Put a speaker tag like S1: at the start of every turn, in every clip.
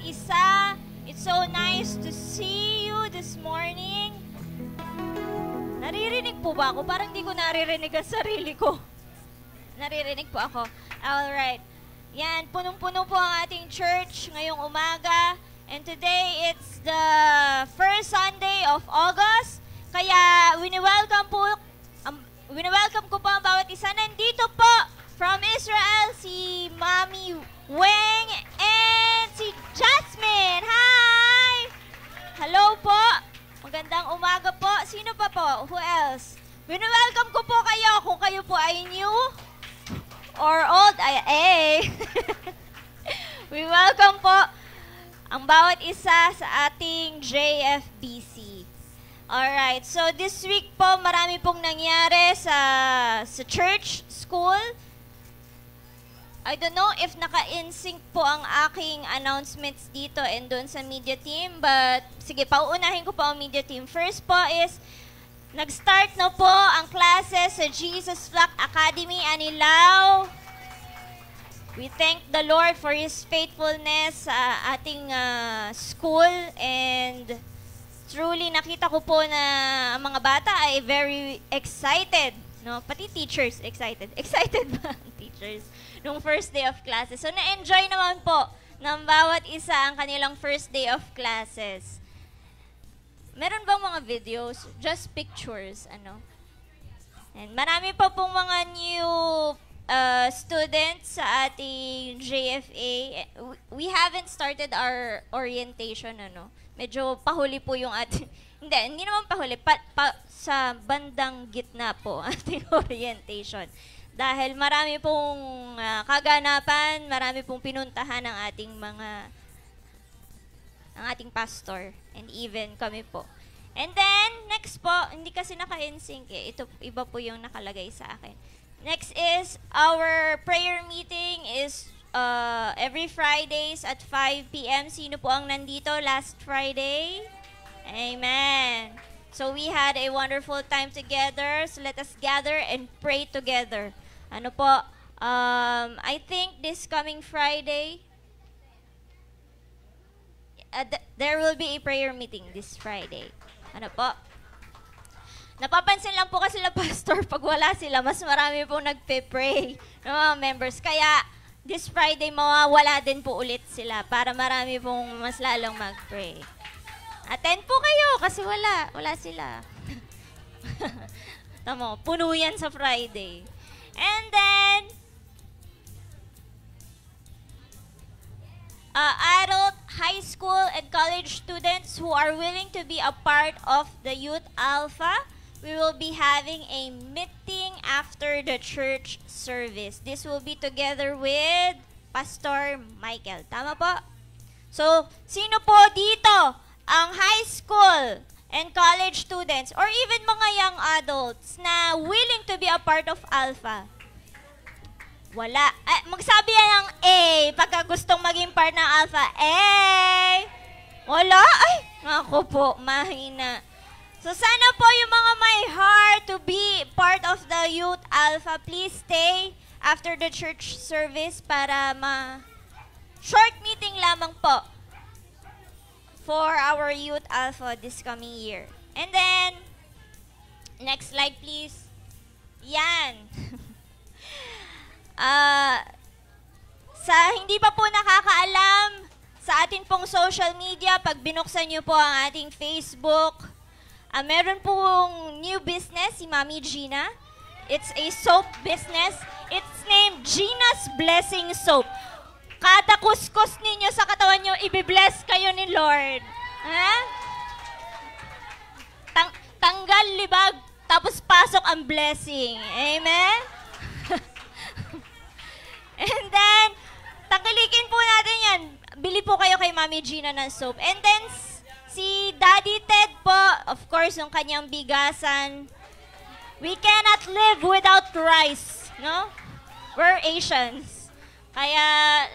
S1: isa. It's so nice to see you this morning. Naririnig po ba ako? Parang di ko naririnig ang sarili ko. Naririnig po ako. Alright. Yan, punong-puno po ang ating church ngayong umaga. And today, it's the first Sunday of August. Kaya, wini-welcome ko po ang bawat isa. Nandito po from Israel, si Mami Weng and si Jasmine. Hi! Hello po. Magandang umaga po. Sino pa po? Who else? Wini-welcome ko po kayo kung kayo po ay new or old. We welcome po ang bawat isa sa ating JFBC. Alright, so this week po, marami pong nangyari sa church, school. I don't know if naka-in-sync po ang aking announcements dito and doon sa media team, but sige, pauunahin ko po ang media team. First po is, nag-start na po ang classes sa Jesus Flock Academy, Anilao. We thank the Lord for His faithfulness sa ating school, and truly nakita ko po na ang mga bata ay very excited, no? Pati teachers excited. Excited ba ang teachers nung first day of classes? So na-enjoy naman po ng bawat isa ang kanilang first day of classes. Meron bang mga videos? Just pictures, ano? And marami pa pong mga new students sa ating JFA. We haven't started our orientation, ano? Medyo pahuli po yung ating, hindi naman pahuli, sa bandang gitna po ating orientation. Dahil marami pong kaganapan, marami pong pinuntahan ng ating pastor, and even kami po. And then, next po, hindi kasi naka-in-sync eh. Ito, iba po yung nakalagay sa akin. Next is, our prayer meeting is every Fridays at 5 p.m. Sino po ang nandito last Friday? Amen. So we had a wonderful time together. So let us gather and pray together. Ano po? I think this coming Friday, there will be a prayer meeting this Friday. Ano po? Napapansin lang po kasi sila pastor, pag wala sila, mas marami pong nagpe-pray ng mga members. Kaya, this Friday, mawawala din po ulit sila para marami pong mas lalong mag-pray. Attend po kayo kasi wala sila. Tamo, puno yan sa Friday. And then, adult, high school, and college students who are willing to be a part of the Youth Alpha, we will be having a meeting after the church service. This will be together with Pastor Michael. Tama po? So, sino po dito ang high school and college students or even mga young adults na willing to be a part of Alpha? Wala. Magsabi yan ng A pagka gustong maging part ng Alpha. A! Wala? Ay, ako po, mahina. So sana po yung mga may heart to be part of the Youth Alpha, please stay after the church service para short meeting lamang po for our Youth Alpha this coming year. And then, next slide please. Yan. Sa hindi pa po nakakaalam sa atin pong social media, pag binuksan nyo po ang ating Facebook, meron pong new business si Mami Gina. It's a soap business. It's named Gina's Blessing Soap. Kada kuskus ninyo sa katawan nyo, ibibless kayo ni Lord. Ha? Tanggal libag, tapos pasok ang blessing. Amen? And then, tangkilikin po natin yan. Bili po kayo kay Mami Gina ng soap. And then, si Daddy Ted po, of course, yung kanyang bigasan. We cannot live without rice, no? We're Asians. Kaya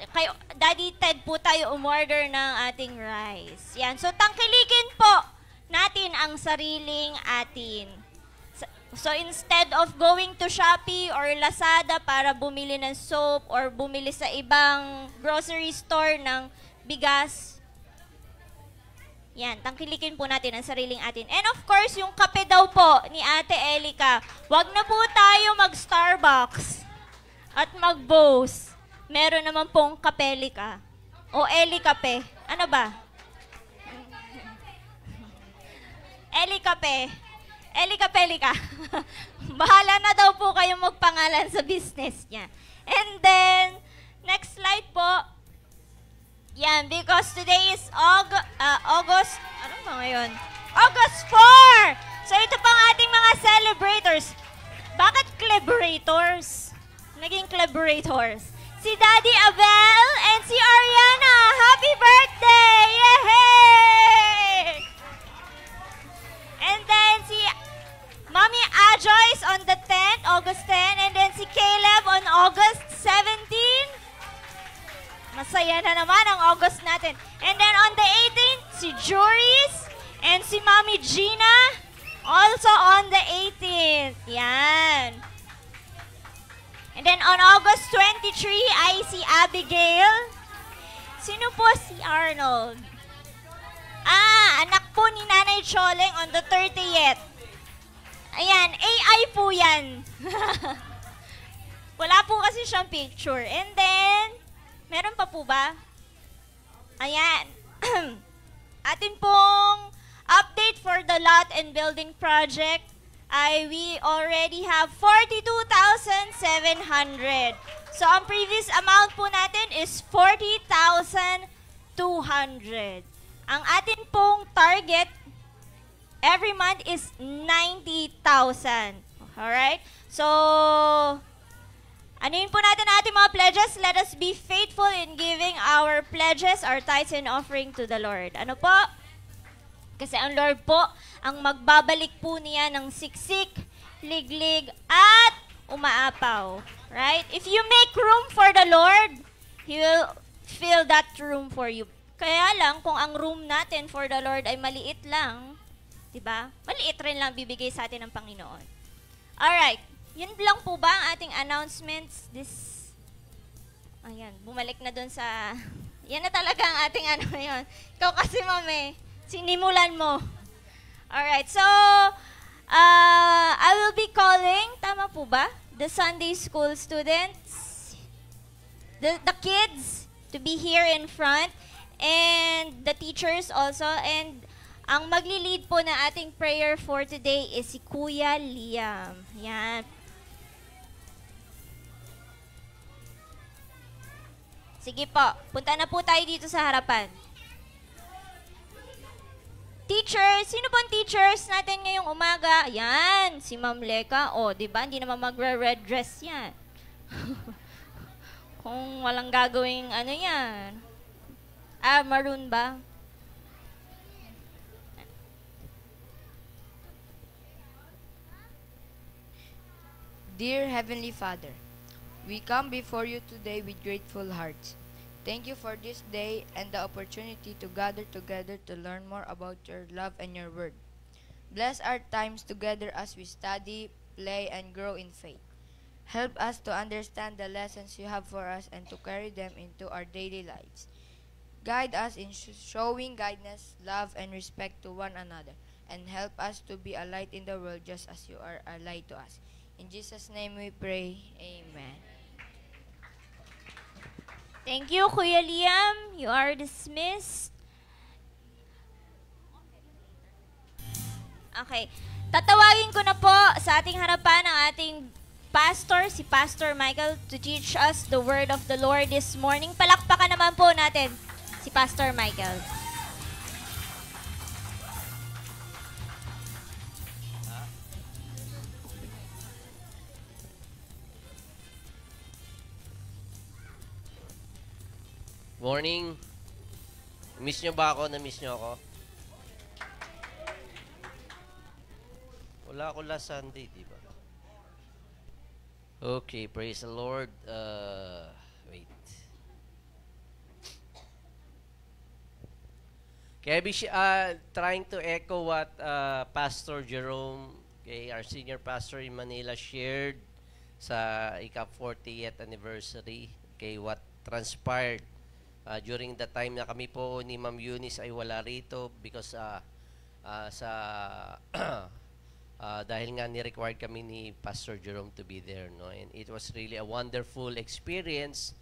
S1: Daddy Ted po tayo umorder ng ating rice. Yan. So, tangkilikin po natin ang sariling atin. So, instead of going to Shopee or Lazada para bumili ng soap or bumili sa ibang grocery store ng bigas, Yan, tangkilikin po natin ang sariling atin. And of course, yung kape daw po ni Ate Elika, wag na po tayo mag-Starbucks at mag-Bose. Meron naman pong Kapelika. O Eli Kape. Ano ba? Eli Kape. Eli Kapelika. Bahala na daw po kayong magpangalan sa business niya. And then, next slide po. Yan, because today is August, ano ba ngayon? August 4! So ito pang ating mga celebrators. Bakit celebrators? Naging celebrators. Si Daddy Abel and si Ariana. Happy birthday! Yay! And then si Mommy Ajoyce on the 10th, August 10, and then si Caleb on August 17. Masaya na naman ang August natin. And then on the 18th, si Joris and si Mommy Gina also on the 18th. Yan. And then on August 23 ay si Abigail. Sino po si Arnold? Anak po ni Nanay Choleng on the 30th. Ayan, AI po yan. Wala po kasi siyang picture. And then, meron pa po ba? Ayan. Atin pong update for the lot and building project ay we already have 42,700. So, ang previous amount po natin is 40,200. Ang atin pong target every month is 90,000. Alright? So, anuin po natin ating mga pledges. Let us be faithful in giving our pledges, our tithes and offering to the Lord. Ano po? Kasi ang Lord po, ang magbabalik po niya ng siksik, liglig, at umaapaw. Right? If you make room for the Lord, He will fill that room for you. Kaya lang, kung ang room natin for the Lord ay maliit lang, diba? Maliit rin lang bibigay sa atin ng Panginoon. Alright. Yun lang po ba ang ating announcements? Ayan, bumalik na dun sa... Yan na talaga ang ating ano ngayon. Ikaw kasi, mami, sinimulan mo. Alright, so, I will be calling, tama po ba? The Sunday school students, the kids to be here in front, and the teachers also, and ang magli-lead po na ating prayer for today is si Kuya Liam. Yan. Sige po, punta na po tayo dito sa harapan. Teachers, sino po ang teachers natin ngayong umaga? Yan, si Ma'am Leka. O, di ba? Hindi naman magre-red dress yan. Kung walang gagawing ano yan. Maroon ba?
S2: Dear Heavenly Father, we come before you today with grateful hearts. Thank you for this day and the opportunity to gather together to learn more about your love and your word. Bless our times together as we study, play, and grow in faith. Help us to understand the lessons you have for us and to carry them into our daily lives. Guide us in showing kindness, love, and respect to one another, and help us to be a light in the world just as you are a light to us. In Jesus' name we pray. Amen.
S1: Thank you, Kuya Liam. You are dismissed. Okay. Tatawagin ko na po sa ating harapan ang ating pastor, si Pastor Michael, to teach us the word of the Lord this morning. Palakpakan naman po natin si Pastor Michael.
S3: Morning. Miss nyo ba ako? Na-miss nyo ako? Wala ako last Sunday, di ba? Okay, praise the Lord. Wait. Kaya trying to echo what Pastor Jerome, okay, our senior pastor in Manila, shared sa ika 40th anniversary, okay, what transpired during the time na kami po ni Ma'am Eunice ay wala rito because sa dahil nga ni-required kami ni Pastor Jerome to be there, no? And it was really a wonderful experience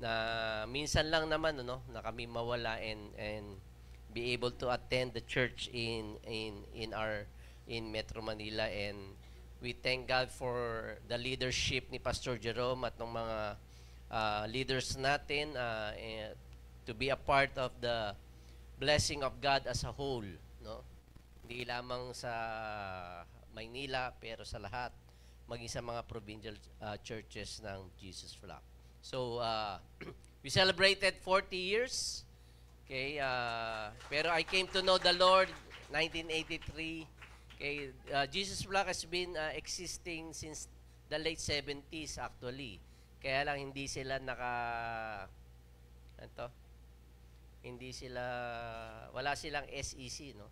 S3: na minsan lang naman, no, na kami mawala and be able to attend the church in Metro Manila. And we thank God for the leadership ni Pastor Jerome at ng mga leaders natin to be a part of the blessing of God as a whole, no? Hindi lamang sa Maynila pero sa lahat, maging sa mga provincial churches ng Jesus Flock. So we celebrated 40 years. Okay, pero I came to know the Lord 1983. Okay, Jesus Flock has been existing since the late 70s actually. Kaya lang hindi sila wala silang SEC, no?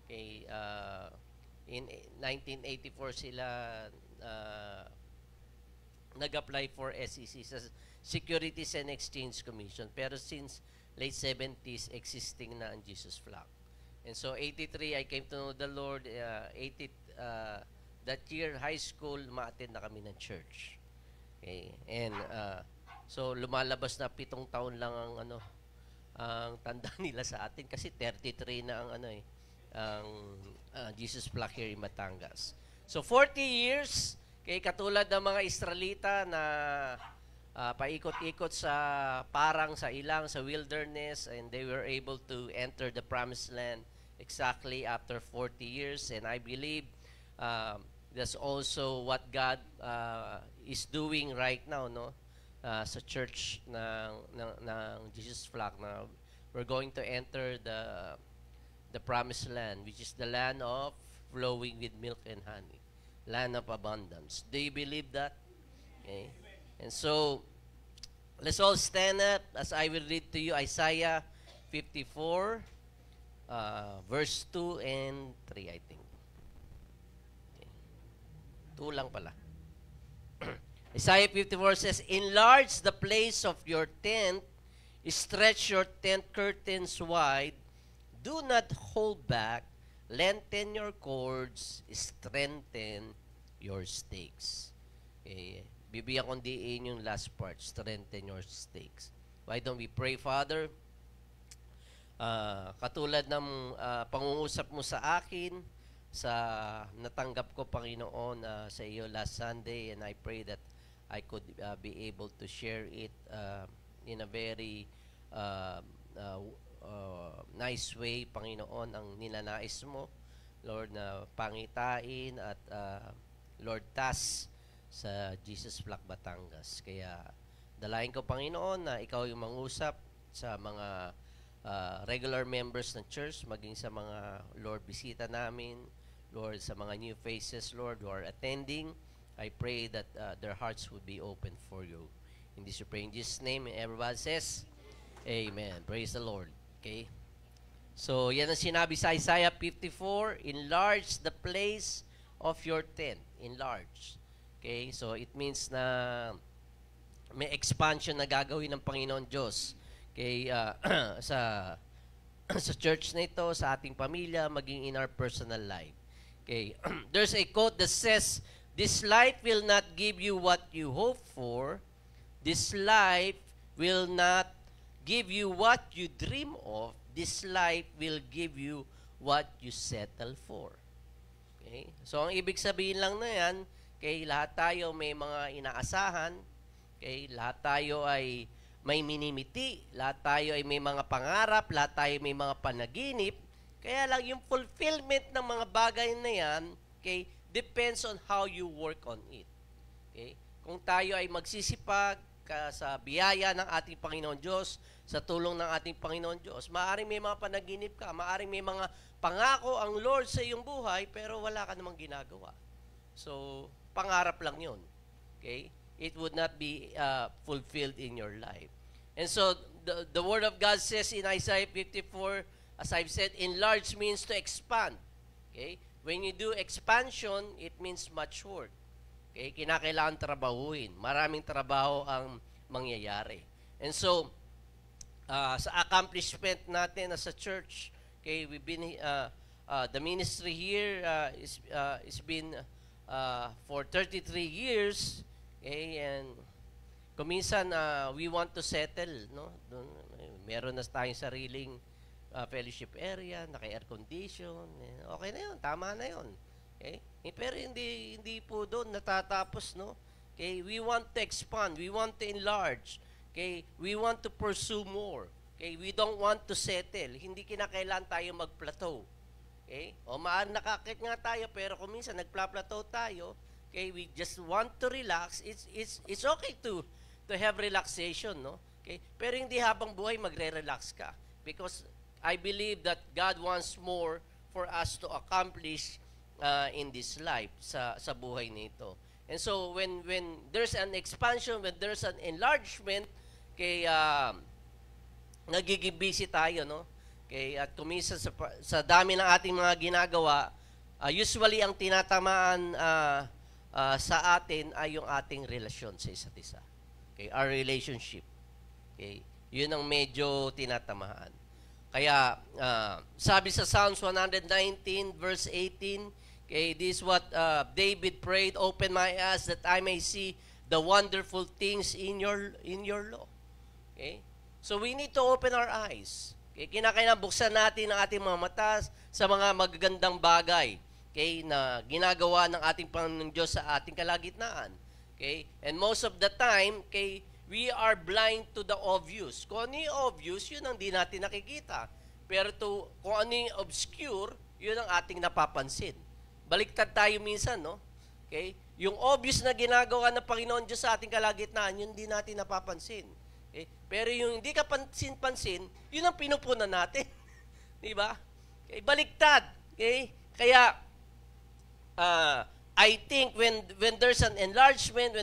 S3: Okay, in 1984 sila nag-apply for SEC sa Securities and Exchange Commission. Pero since late 70s, existing na ang Jesus Flock. And so, 83, I came to know the Lord. That year, high school, ma-attend na kami ng church. Okay. And so, lumalabas na 7 taon lang ang ang tanda nila sa atin kasi 33 na ang Jesus Flock here in Batangas. So 40 years, kay katulad ng mga Israelita na paikot-ikot sa ilang sa wilderness, and they were able to enter the promised land exactly after 40 years. And I believe that's also what God is doing right now, no? Sa church ng Jesus Flock na we're going to enter the promised land, which is the land of flowing with milk and honey, land of abundance. Do you believe that? Okay. And so, let's all stand up as I will read to you Isaiah 54, verse 2 and 3, I think. Okay. 2 lang pala. Isaiah 54 says, enlarge the place of your tent, stretch your tent curtains wide, do not hold back, lengthen your cords, strengthen your stakes. Okay. Bibigyan kong diin yung last part, strengthen your stakes. Why don't we pray, Father? Katulad ng pangungusap mo sa akin, sa natanggap ko, Panginoon, sa iyo last Sunday, and I pray that I could be able to share it in a very nice way, Panginoon, ang ninanais mo, Lord, na pangitain at Lord, task sa Jesus Flock Batangas. Kaya dalayan ko, Panginoon, na ikaw yung mangusap sa mga regular members ng church, maging sa mga, Lord, bisita namin, Lord, sa mga new faces, Lord, who are attending. I pray that their hearts would be open for you. In this we pray in Jesus' name, and everybody says, Amen. Praise the Lord. Okay? So, yan ang sinabi sa Isaiah 54, enlarge the place of your tent. Enlarge. Okay? So, it means na may expansion na gagawin ng Panginoon Diyos. Okay? Sa church na ito, sa ating pamilya, maging in our personal life. Okay? There's a quote that says, this life will not give you what you hope for. This life will not give you what you dream of. This life will give you what you settle for. Okay? So, ang ibig sabihin lang na yan, okay, lahat tayo may mga inaasahan, okay, lahat tayo ay may minimiti, lahat tayo ay may mga pangarap, lahat tayo may mga panaginip, kaya lang yung fulfillment ng mga bagay na yan, okay, depends on how you work on it. Okay? Kung tayo ay magsisipag sa biyaya ng ating Panginoon Diyos, sa tulong ng ating Panginoon Diyos, maaaring may mga panaginip ka, maaaring may mga pangako ang Lord sa iyong buhay, pero wala ka namang ginagawa. So, pangarap lang yun. Okay? It would not be fulfilled in your life. And so, the Word of God says in Isaiah 54, as I've said, enlarge means to expand. Okay? When you do expansion, it means much work. Okay? Kinakailangan trabahuin. Maraming trabaho ang mangyayari. And so, sa accomplishment natin as a church. Okay, we've been the ministry here is been for 33 years. Okay, and kuminsan we want to settle, no? Meron na tayong sariling fellowship area, naka-air condition. Okay na 'yon, tama na 'yon. Okay? Pero hindi po doon natatapos, no? Okay, we want to expand, we want to enlarge. Okay, we want to pursue more. Okay, we don't want to settle. Hindi kinakailangan tayo mag-plateau. Okay? O maaari nakakit nga tayo pero kung minsan nagpla-plateau tayo, okay, we just want to relax. It's okay to have relaxation, no? Okay? Pero hindi habang buhay magre-relax ka, because I believe that God wants more for us to accomplish in this life sa buhay nito. And so when there's an expansion, when there's an enlargement, kay nagiging busy tayo, no? Kay at kumisa sa dami ng ating mga ginagawa, usually ang tinatamaan sa atin ay yung ating relasyon sa isa't isa. Okay, our relationship. Okay, yun ang medyo tinatamaan. Kaya sabi sa Psalms 119 verse 18, okay, this is what David prayed, "Open my eyes that I may see the wonderful things in your law." Okay? So we need to open our eyes. Okay? Kinakailangan buksan natin ang ating mga mata sa mga magagandang bagay, okay, na ginagawa ng ating Panginoong Diyos sa ating kalagitnaan. Okay? And most of the time, okay, we are blind to the obvious. Kung ano yung obvious, yun ang di natin nakikita. Pero kung ano yung obscure, yun ang ating napapansin. Baliktad tayo minsan, no? Okay? Yung obvious na ginagawa ng Panginoon Diyos sa ating kalagitnaan, yun di natin napapansin. Okay? Pero yung hindi ka pansin-pansin, yun ang pinupunan natin. Di ba? Okay? Baliktad. Okay? Kaya, I think when there's an enlargement,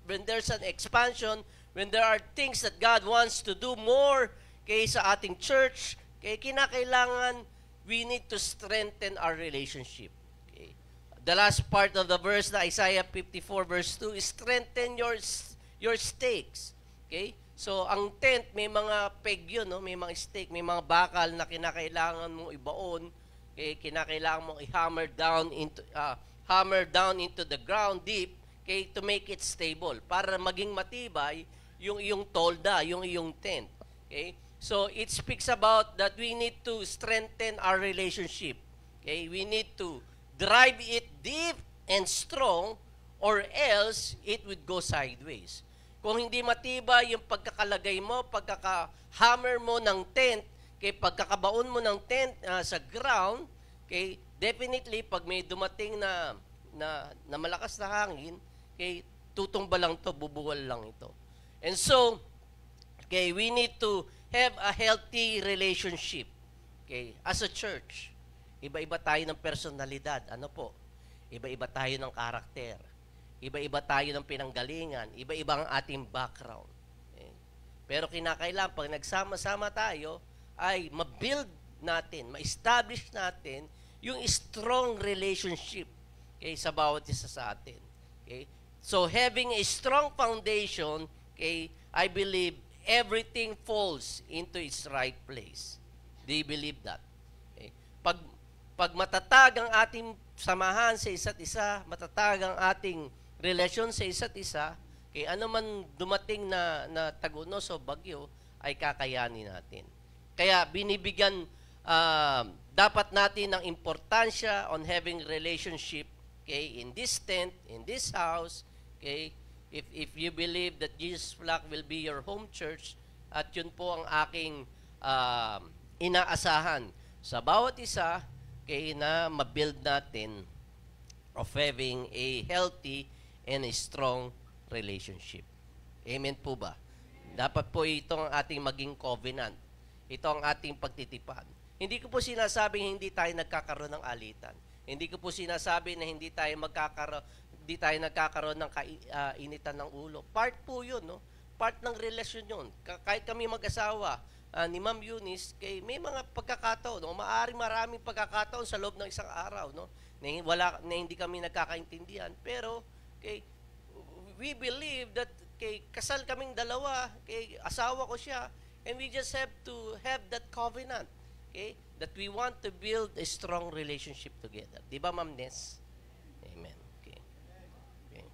S3: when there's an expansion, when there are things that God wants to do more, okay, sa ating church, okay, kinakailangan we need to strengthen our relationship. Okay? The last part of the verse na Isaiah 54 verse 2 is strengthen your stakes. Okay? So, ang tent, may mga peg yun, no? May mga stake, may mga bakal na kinakailangan mong ibaon, okay? Kinakailangan mong i-hammer down into the ground deep, okay, to make it stable, para maging matibay yung iyong tolda, yung iyong tent. Okay? So, it speaks about that we need to strengthen our relationship. Okay? We need to drive it deep and strong, or else it would go sideways. Kung hindi matibay yung pagkakalagay mo, pagkaka-hammer mo ng tent, okay, pagkakabaon mo ng tent sa ground, okay, definitely, pag may dumating na malakas na hangin, okay, tutumba lang to, bubuwal lang ito. And so, okay, we need to have a healthy relationship, okay, as a church. Iba-iba tayo ng personalidad, ano po? Iba-iba tayo ng karakter. Iba-iba tayo ng pinanggalingan, iba-iba ang ating background. Okay? Pero kinakailangan, pag nagsama-sama tayo, ay ma-build natin, ma-establish natin yung strong relationship, okay, sa bawat isa sa atin. Okay? So, having a strong foundation, okay, I believe everything falls into its right place. Do you believe that? Okay? Pag matatag ang ating samahan sa isa't isa, matatag ang ating relasyon sa isa't isa, kay ano man dumating na tagunos o bagyo, ay kakayanin natin. Kaya binibigyan dapat natin ng importansya on having relationship, okay, in this tent, in this house, okay, if you believe that Jesus Flock will be your home church, at yun po ang aking inaasahan sa bawat isa, okay, na mabuild natin of having a healthy and a strong relationship. Amen po ba? Dapat po itong ating maging covenant. Ito ang ating pagtitipan. Hindi ko po sinasabing hindi tayo nagkakaroon ng alitan. Hindi ko po sinasabi na hindi tayo nagkakaroon ng initan ng ulo. Part po yun, no? Part ng relasyon yun. Kahit kami mag-asawa, ni Ma'am Eunice, may mga pagkakataon, no? Maraming pagkakataon sa loob ng isang araw, no? Na hindi kami nagkakaintindihan. Pero, okay, we believe that kasal kaming dalawa, asawa ko siya, And we just have to have that covenant. Okay? That we want to build a strong relationship together. Di ba, Ma'am Ness? Amen. Okay. Okay.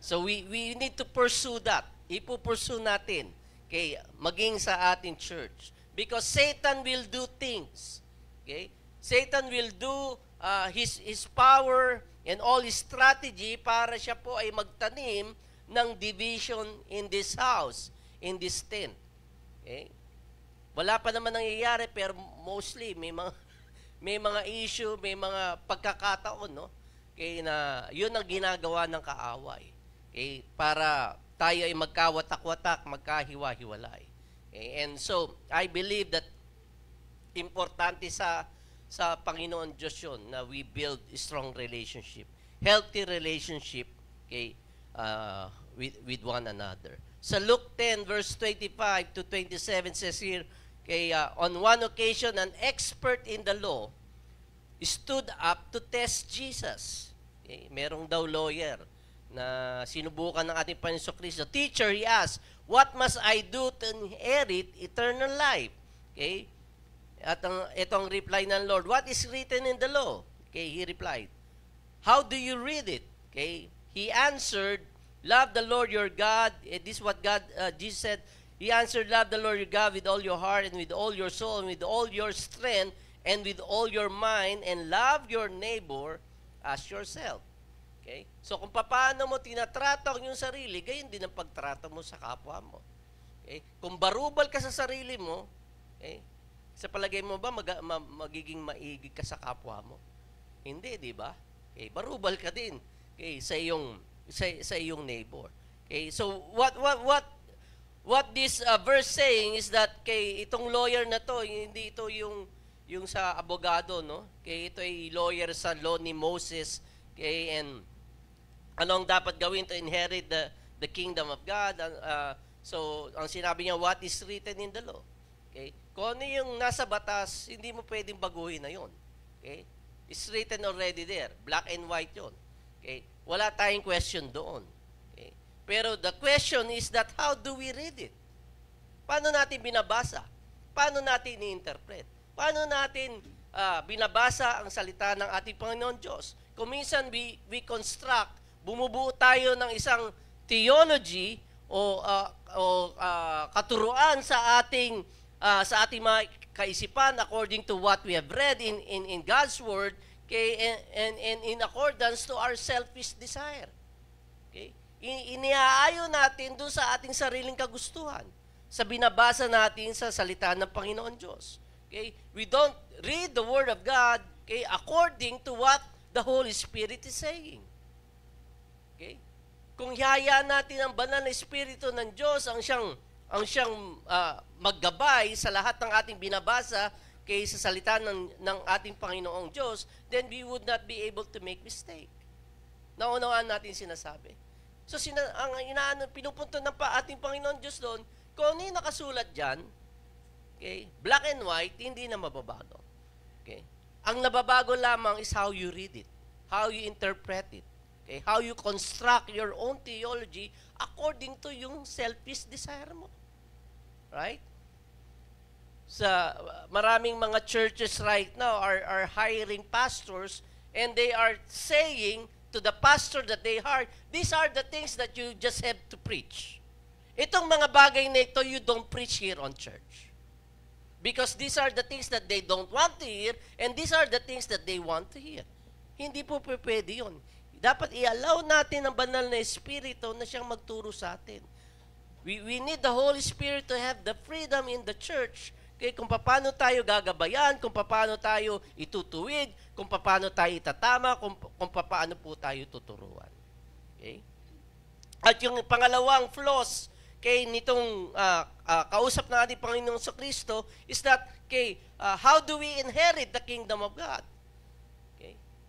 S3: So we need to pursue that. Ipupursue natin. Okay? Maging sa ating church. Because Satan will do things. Okay? Satan will do his power and all his strategy para siya po ay magtanim ng division in this house, in this tent. Okay? Wala pa naman nangyayari pero mostly may mga issue, may mga pagkakataon, no? Okay, na yun ang ginagawa ng kaaway. Okay? Para tayo ay magkawatak-watak, magkahiwa-hiwalay. Okay? And so, I believe that importante sa Panginoon Diyos yun na we build a strong relationship, healthy relationship, okay, with one another. Sa Luke 10 verse 25 to 27 says here, okay, on one occasion an expert in the law stood up to test Jesus. Okay, merong daw lawyer na sinubukan ng ating Panginoon Kristo. Teacher, he asked, what must I do to inherit eternal life? Okay? At itong reply ng Lord, what is written in the law? Okay, he replied, how do you read it? Okay, he answered, love the Lord your God. This is what Jesus said. He answered, love the Lord your God with all your heart and with all your soul and with all your strength and with all your mind, and love your neighbor as yourself. Okay? So kung paano mo tinatrato ang iyong sarili, gayon din ang pagtrato mo sa kapwa mo. Okay? Kung barubal ka sa sarili mo, okay, sa palagay mo ba magiging maigig ka sa kapwa mo? Hindi, di ba? Okay, barubal ka din, okay, sa iyong neighbor. Okay, so what this verse saying is that kay itong lawyer na to, hindi ito yung sa abogado, no? Kay ito ay lawyer sa law ni Moses, okay, and anong dapat gawin to inherit the kingdom of God. So ang sinabi niya, what is written in the law? Okay? Kung ano yung nasa batas, hindi mo pwedeng baguhin na yun. Okay? It's written already there. Black and white yun. Okay? Wala tayong question doon. Okay? Pero the question is that how do we read it? Paano natin binabasa? Paano natin i-interpret? Paano natin binabasa ang salita ng ating Panginoon Diyos? Kung minsan we construct, bumubuo tayo ng isang theology o katuruan sa ating mga kaisipan according to what we have read in God's Word, okay, and in accordance to our selfish desire. Okay? Iniaayon natin doon sa ating sariling kagustuhan, sa binabasa natin sa salita ng Panginoon Diyos. Okay? We don't read the Word of God, okay, according to what the Holy Spirit is saying. Okay? Kung hayaan natin ang banal na Espiritu ng Diyos ang siyang maggabay sa lahat ng ating binabasa kay sa salita ng ating Panginoong Diyos, then we would not be able to make mistake. Naunawaan natin sinasabi. So pinupunto ng ating Panginoon Diyos doon, kung ano yung nakasulat dyan, okay, black and white, hindi na mababago. Okay? Ang nababago lamang is how you read it, how you interpret it, okay, how you construct your own theology according to yung selfish desire mo. Right? Sa maraming mga churches right now are hiring pastors, and they are saying to the pastor that they hire, these are the things that you just have to preach. Itong mga bagay na ito, you don't preach here on church. Because these are the things that they don't want to hear, and these are the things that they want to hear. Hindi po pwede yun. Dapat i-allow natin ang banal na Espiritu na siyang magturo sa atin. We need the Holy Spirit to have the freedom in the church, okay, kung paano tayo gagabayan, kung paano tayo itutuwid, kung paano tayo itatama, kung paano po tayo tuturuan. Okay? At yung pangalawang flaws kay nitong kausap ng ating Panginoong Kristo is that, okay, how do we inherit the kingdom of God?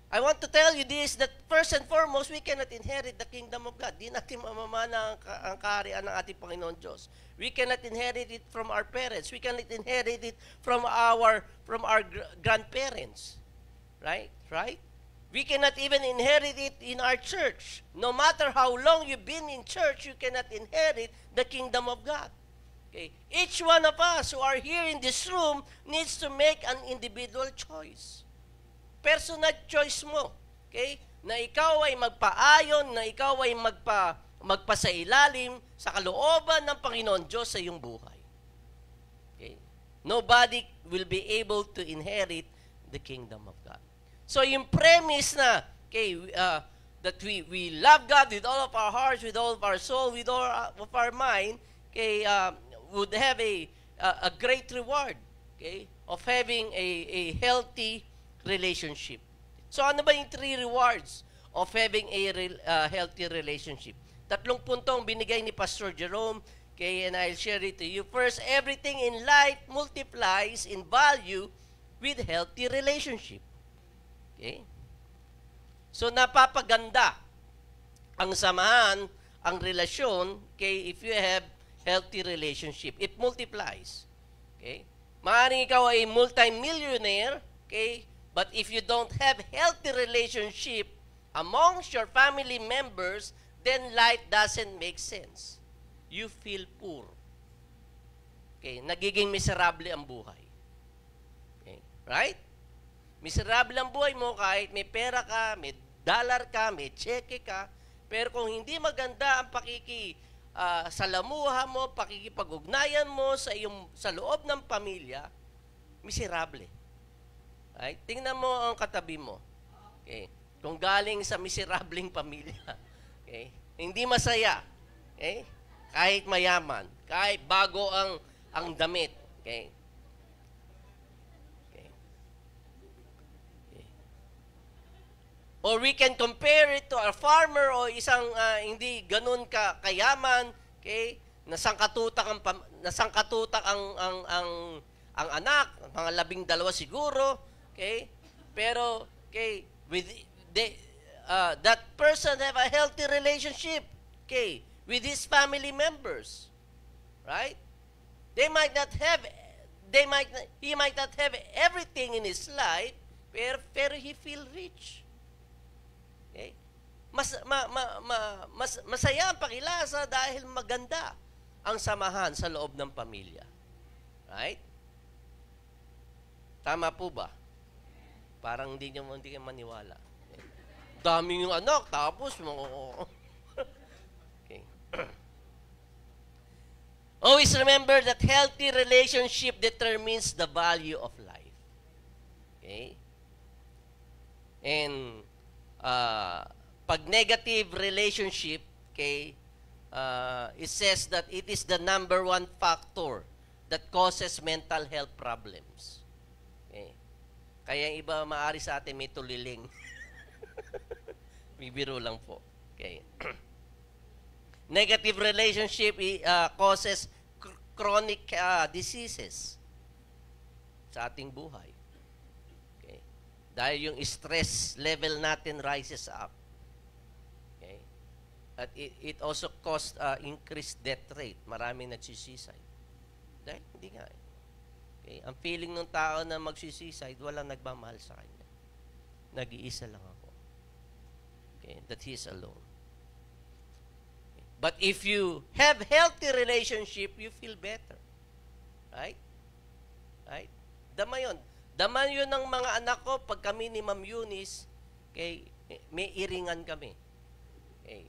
S3: I want to tell you this, that first and foremost, we cannot inherit the kingdom of God. Di natin mamamana ang kaharian ng ating Panginoon Diyos. We cannot inherit it from our parents. We cannot inherit it from our grandparents. Right? Right? We cannot even inherit it in our church. No matter how long you've been in church, you cannot inherit the kingdom of God. Okay? Each one of us who are here in this room needs to make an individual choice. Personal choice mo. Okay? Na ikaw ay magpaayon, na ikaw ay magpasailalim sa kalooban ng Panginoon Diyos sa iyong buhay. Okay? Nobody will be able to inherit the kingdom of God. So yung premise na, okay, that we love God with all of our hearts, with all of our soul, with all of our mind, okay, would have a great reward, okay, of having a healthy relationship. So ano ba yung 3 rewards of having a healthy relationship? 3 puntong binigay ni Pastor Jerome, okay, and I'll share it to you. First, everything in life multiplies in value with healthy relationship. Okay? So napapaganda ang samahan, ang relasyon, okay, if you have healthy relationship. It multiplies. Okay? Maaaring ikaw ay multi-millionaire, okay, but if you don't have healthy relationship amongst your family members, then life doesn't make sense. You feel poor. Okay? Nagiging miserable ang buhay. Okay? Right? Miserable ang buhay mo kahit may pera ka, may dollar ka, may cheque ka, pero kung hindi maganda ang salamuha mo, pakikipag-ugnayan mo sa loob ng pamilya, miserable. Right? Tingnan mo ang katabi mo. Okay? Kung galing sa miserableng pamilya, okay? Hindi masaya. Okay? Kahit mayaman, kahit bago ang damit. Okay? Or we can compare it to a farmer o isang hindi ganun kayaman, okay? Nasangkatutak ang anak, mga 12 siguro, okay? Pero okay, with that person have a healthy relationship, okay, with his family members. Right? He might not have everything in his life, pero he feel rich. Okay? Masaya ang pakilasa dahil maganda ang samahan sa loob ng pamilya. Right? Tama po ba? Parang hindi kayo maniwala. Okay? Daming yung anak, tapos okay. Always remember that healthy relationship determines the value of life. Okay? And pag negative relationship, okay, it says that it is the number 1 factor that causes mental health problems. Okay. Kaya yung iba maari sa atin may tuliling. Bibiro lang po. Okay. Negative relationship causes chronic diseases sa ating buhay. Dahil yung stress level natin rises up. Okay? At it also caused increased death rate. Maraming nagsisuicide. Dahil hindi nga. Okay? Ang feeling ng tao na magsisuicide, walang nagmamahal sa kanya. Nag-iisa lang ako. Okay? That he is alone. Okay? But if you have healthy relationship, you feel better. Right? Right? Dama yun. Daman yun ng mga anak ko, pag kami ni Ma'am Eunice, okay, may iringan kami. Okay.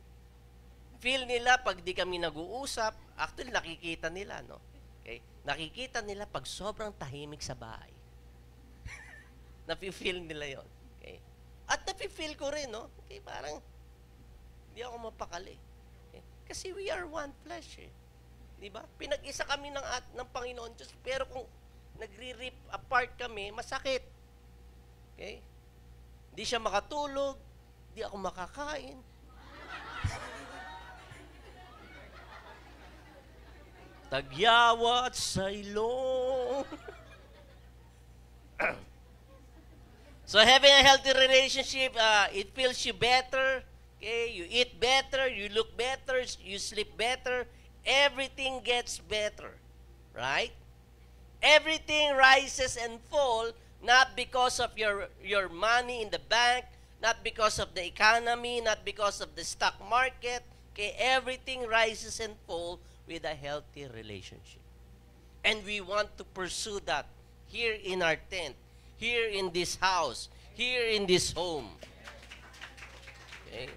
S3: Feel nila pag di kami nag-uusap, actually nakikita nila, no? Okay. Nakikita nila pag sobrang tahimik sa bahay. Napi-feel nila yon. Okay. At napi-feel ko rin, no? Okay, parang hindi ako mapakali. Okay. Kasi we are one flesh, eh. Di ba? Pinag-isa kami ng Panginoon Diyos, pero kung nagre-rip apart kami, masakit. Okay? Hindi siya makatulog, hindi ako makakain. Tagyawa at sailong. So having a healthy relationship, it feels you better. Okay? You eat better, you look better, you sleep better. Everything gets better. Right? Everything rises and falls not because of your money in the bank, not because of the economy, not because of the stock market. Okay, everything rises and falls with a healthy relationship. And we want to pursue that here in our tent, here in this house, here in this home. Okay?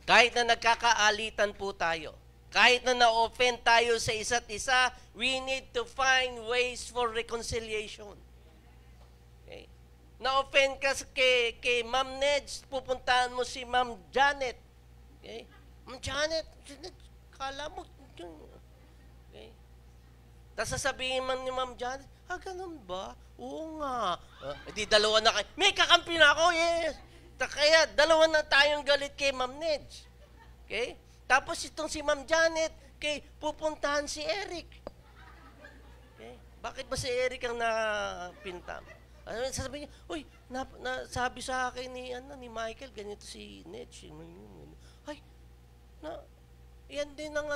S3: Kahit na nagkakaalitan po tayo, kahit na na-offend tayo sa isa't isa, we need to find ways for reconciliation. Okay? Na-offend ka kay Ma'am Nedge, pupuntahan mo si Ma'am Janet. Okay? Ma'am Janet, kala mo. Okay? Tapos sasabihin man ni Ma'am Janet, ganun ba? Oo nga. Di dalawa na kayo. May kakampi na ako, yes. Kaya dalawa na tayong galit kay Ma'am Nedge. Okay? Tapos itong si Ma'am Janet, pupuntahan si Eric. Okay? Bakit ba si Eric ang napinta? Sasabihin niya, uy, sabi sa akin ni Michael, ganito si Nedge. Ay, yan din ang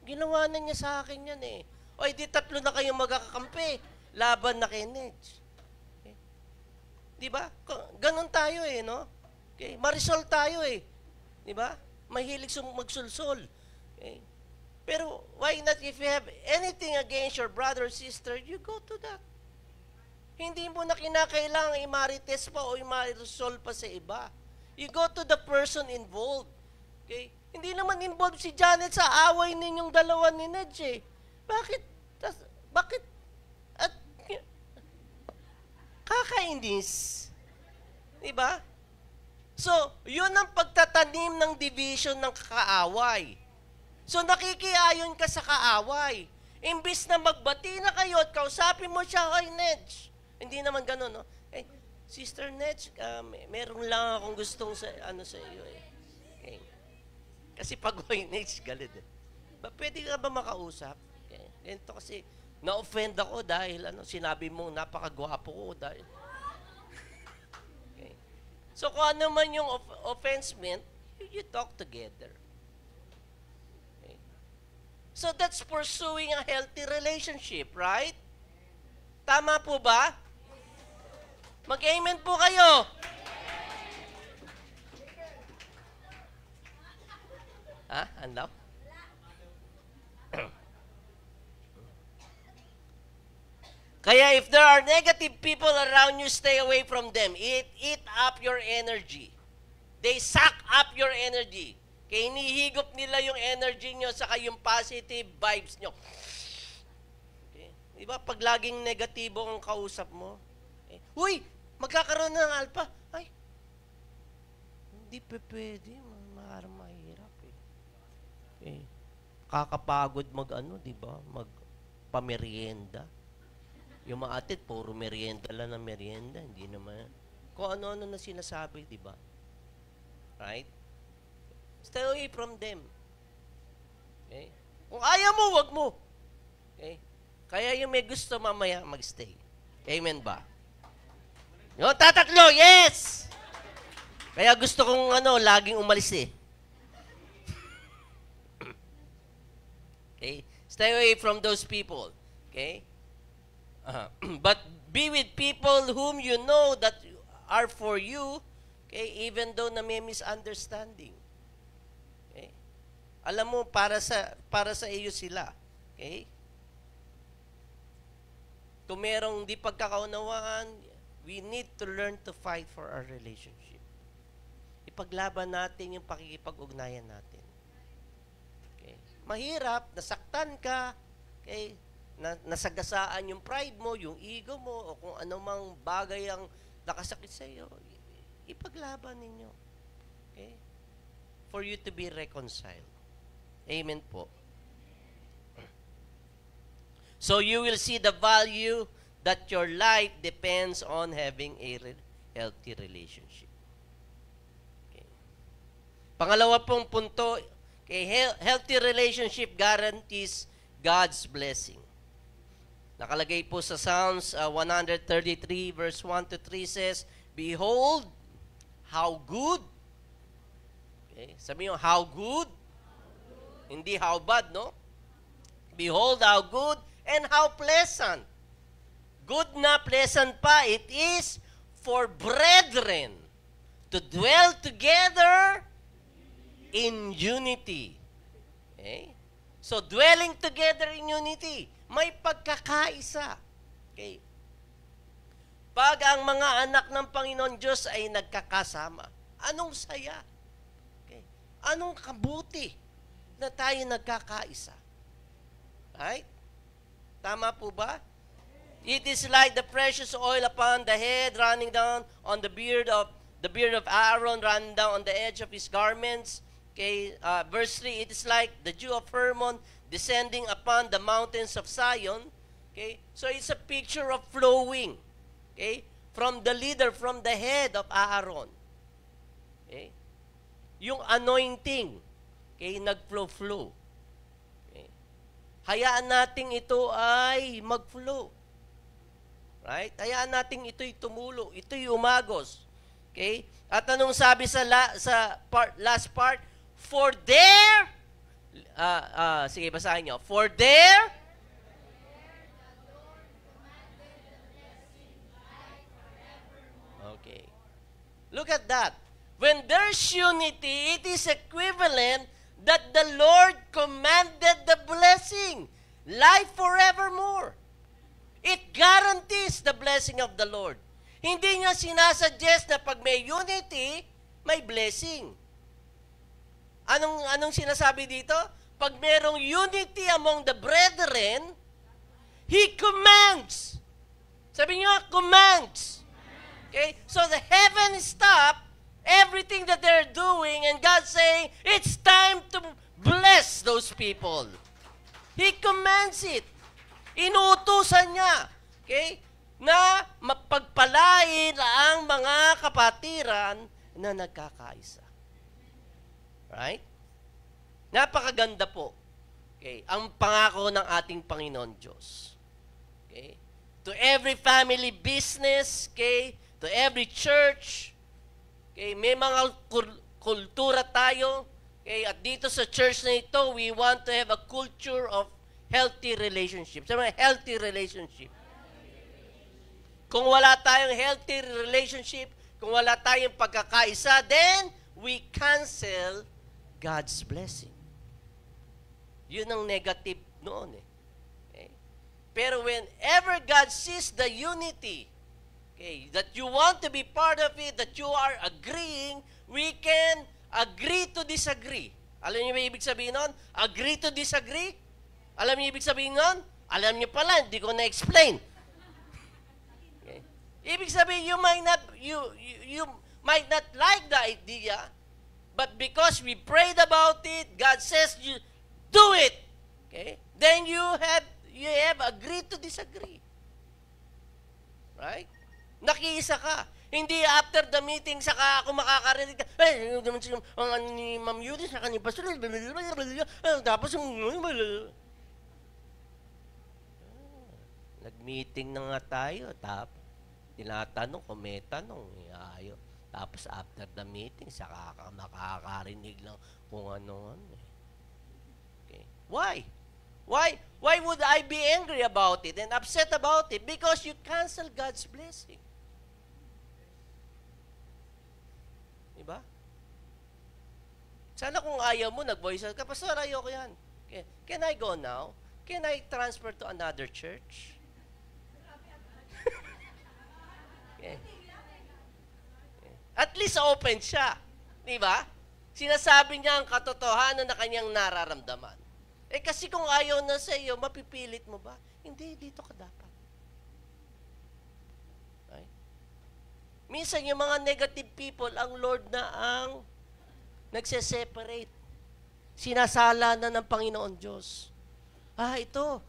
S3: ginawa na niya sa akin yan eh. Oy, di tatlo na kayong magkakampi. Laban na kay Nedge. Okay? Di ba? Ganon tayo eh, no? Okay? Marisol tayo eh. Di ba? Mahilig magsulsol. Okay? Pero why not, if you have anything against your brother or sister, you go to that. Hindi mo na kinakailangan imarites pa o imarisol pa sa iba. You go to the person involved. Okay? Hindi naman involved si Janet sa away ninyong dalawa ni Nedge eh. Bakit? At kakainis. Diba? So, yun ang pagtatanim ng division ng kaaway. So, nakikiayon ka sa kaaway. Imbis na magbati na kayo at kausapin mo siya, oy, Nedge. Hindi naman ganun, no? Hey, Sister Nedge, meron lang akong gustong sa iyo eh. Okay. Kasi pag oy, Nedge, galit eh. Pwede ka ba makausap? Okay. Ganito kasi, na-offend ako dahil sinabi mo napakagwapo ko dahil. Okay. So kung ano man yung offense meant, you talk together. Okay. So that's pursuing a healthy relationship, right? Tama po ba? Mag-amen po kayo. Ano? Kaya if there are negative people around you, stay away from them. Eat up your energy. They suck up your energy. Kaya hinihigop nila yung energy nyo saka yung positive vibes nyo. Okay. Diba? Pag laging negatibo ang kausap mo, uy, magkakaroon ng alpha. Ay, hindi pwede. Mahirap eh. Okay. Kakapagod diba? Magpamerienda. Yung mga atid, puro merienda lang na merienda. Hindi naman. Kung ano-ano na sinasabi, di ba? Right? Stay away from them. Okay? Kung ayaw mo, wag mo. Okay? Kaya yung may gusto mamaya, magstay. Amen ba? Yung tatatlo, yes! Kaya gusto kong laging umalis eh. Okay? Stay away from those people. Okay? But be with people whom you know that are for you, okay, even though na may misunderstanding. Okay? Alam mo, para sa iyo sila. Okay? Kung merong di pagkakaunawaan, we need to learn to fight for our relationship. Ipaglaban natin yung pakikipag-ugnayan natin. Okay? Mahirap, nasaktan ka, okay, nasagasaan yung pride mo, yung ego mo, o kung anumang bagay ang nakasakit sa iyo, ipaglaban ninyo. Okay? For you to be reconciled. Amen po. So you will see the value that your life depends on having a healthy relationship. Okay. Pangalawa pong punto, okay, healthy relationship guarantees God's blessing. Nakalagay po sa Psalms 133 verse 1 to 3 says, behold, how good. Okay, sabi nyo, how good? Hindi how bad, no? Behold, how good and how pleasant. Good na pleasant pa, it is for brethren to dwell together in unity. Okay? So, dwelling together in unity. May pagkakaisa. Okay? Pag ang mga anak ng Panginoon Diyos ay nagkakasama, anong saya? Okay? Anong kabuti na tayo nagkakaisa? Right? Tama po ba? It is like the precious oil upon the head running down on the beard of Aaron, running down on the edge of his garments. Okay, verse 3, it is like the dew of Hermon descending upon the mountains of Zion. Okay, so it's a picture of flowing. Okay, from the leader, from the head of Aaron. Okay, yung anointing, okay, nag-flow. Okay, hayaan natin ito ay mag-flow. Right? Hayaan natin ito'y tumulo, ito'y umagos. Okay? At anong sabi sa last part? For there, sige, basahin nyo. For there, okay. Look at that. When there's unity, it is equivalent that the Lord commanded the blessing. Life forevermore. It guarantees the blessing of the Lord. Hindi niya sinasuggest na pag may unity, may blessing. Anong sinasabi dito? Pag merong unity among the brethren, He commands. Sabi niyo, commands. Okay? So the heaven stop everything that they're doing and God saying, it's time to bless those people. He commands it. Inuutusan niya, okay, na mapagpalain ang mga kapatiran na nagkakaisa. Right? Napakaganda po. Okay, ang pangako ng ating Panginoon Diyos. Okay? To every family business, okay, to every church, okay, may mga kultura tayo, okay, at dito sa church na ito, we want to have a culture of healthy relationship. Sabi mo, healthy relationship. Kung wala tayong healthy relationship, kung wala tayong pagkakaisa, then we cancel God's blessing. Yun ang negative noon eh. Okay? Pero whenever God sees the unity, okay, that you want to be part of it, that you are agreeing, we can agree to disagree. Alam niyo ba ibig sabihin nun? Agree to disagree? Alam niyo ibig sabihin nun? Alam niyo pala, hindi ko na-explain. Okay. Ibig sabihin, you might not like the idea, but because we prayed about it, God says, you do it. Okay? Then you have agreed to disagree. Right? Nakiisa ka. Hindi after the meeting, saka ako makakarinig ka, ang ni Ma'am Yudi, saka ni Pastor, tapos nag-meeting na nga tayo, tinatanong kung may tanong, ayaw. Tapos after the meeting, saka ka makakarinig lang kung ano-ano. Okay. Why? Why would I be angry about it and upset about it? Because you cancel God's blessing. Diba? Sana kung ayaw mo, nag-voice out ka, Pastor, ayoko yan. Okay. Can I go now? Can I transfer to another church? Okay. At least open siya. Di ba? Sinasabi niya ang katotohanan na kanyang nararamdaman. Eh kasi kung ayaw na sa iyo, mapipilit mo ba? Hindi, dito ka dapat. Right? Minsan yung mga negative people, ang Lord na ang nagse-separate. Sinasala na ng Panginoon Diyos. Ito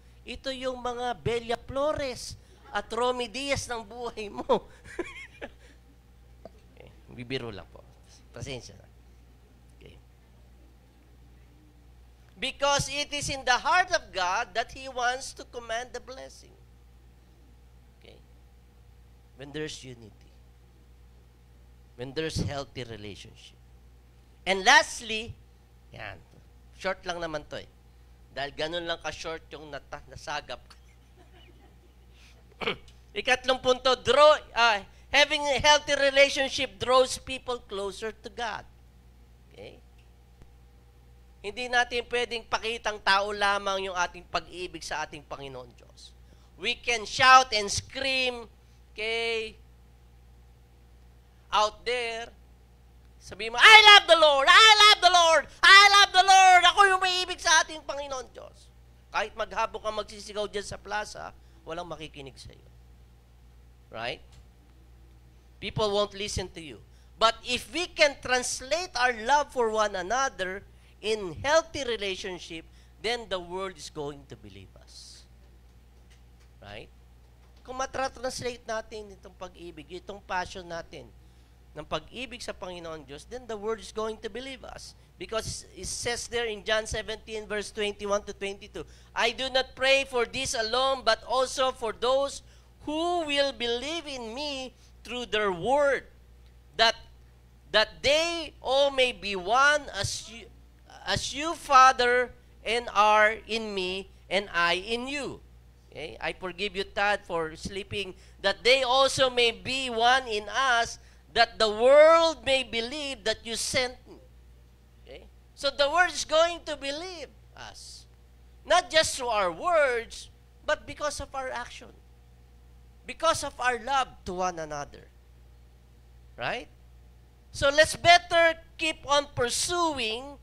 S3: yung mga Bella Flores at Romy Diaz ng buhay mo. Okay. Bibiro lang po. Pasensya na. Okay. Because it is in the heart of God that He wants to command the blessing. Okay. When there's unity. When there's healthy relationship. And lastly, yan. Short lang naman to eh. Dahil ganun lang ka-short yung nasagap. Ikatlong punto, having a healthy relationship draws people closer to God. Okay? Hindi natin pwedeng pakitang tao lamang yung ating pag-ibig sa ating Panginoon Diyos. We can shout and scream, okay, out there. Sabihin mo, I love the Lord! I love the Lord! I love the Lord! Ako yung may ibig sa ating Panginoon Diyos. Kahit maghabok ka magsisigaw dyan sa plaza, walang makikinig sa iyo. Right? People won't listen to you. But if we can translate our love for one another in healthy relationship, then the world is going to believe us. Right? Kung matra-translate natin itong pag-ibig, itong passion natin ng pag-ibig sa Panginoon Diyos, then the world is going to believe us. Because it says there in John 17 verse 21 to 22, I do not pray for this alone, but also for those who will believe in me through their word, that they all may be one as you, Father, and are in me, and I in you. Okay? I forgive you, Tad, for sleeping, that they also may be one in us, that the world may believe that you sent me. Okay? So the world is going to believe us. Not just through our words, but because of our action. Because of our love to one another. Right? So let's better keep on pursuing,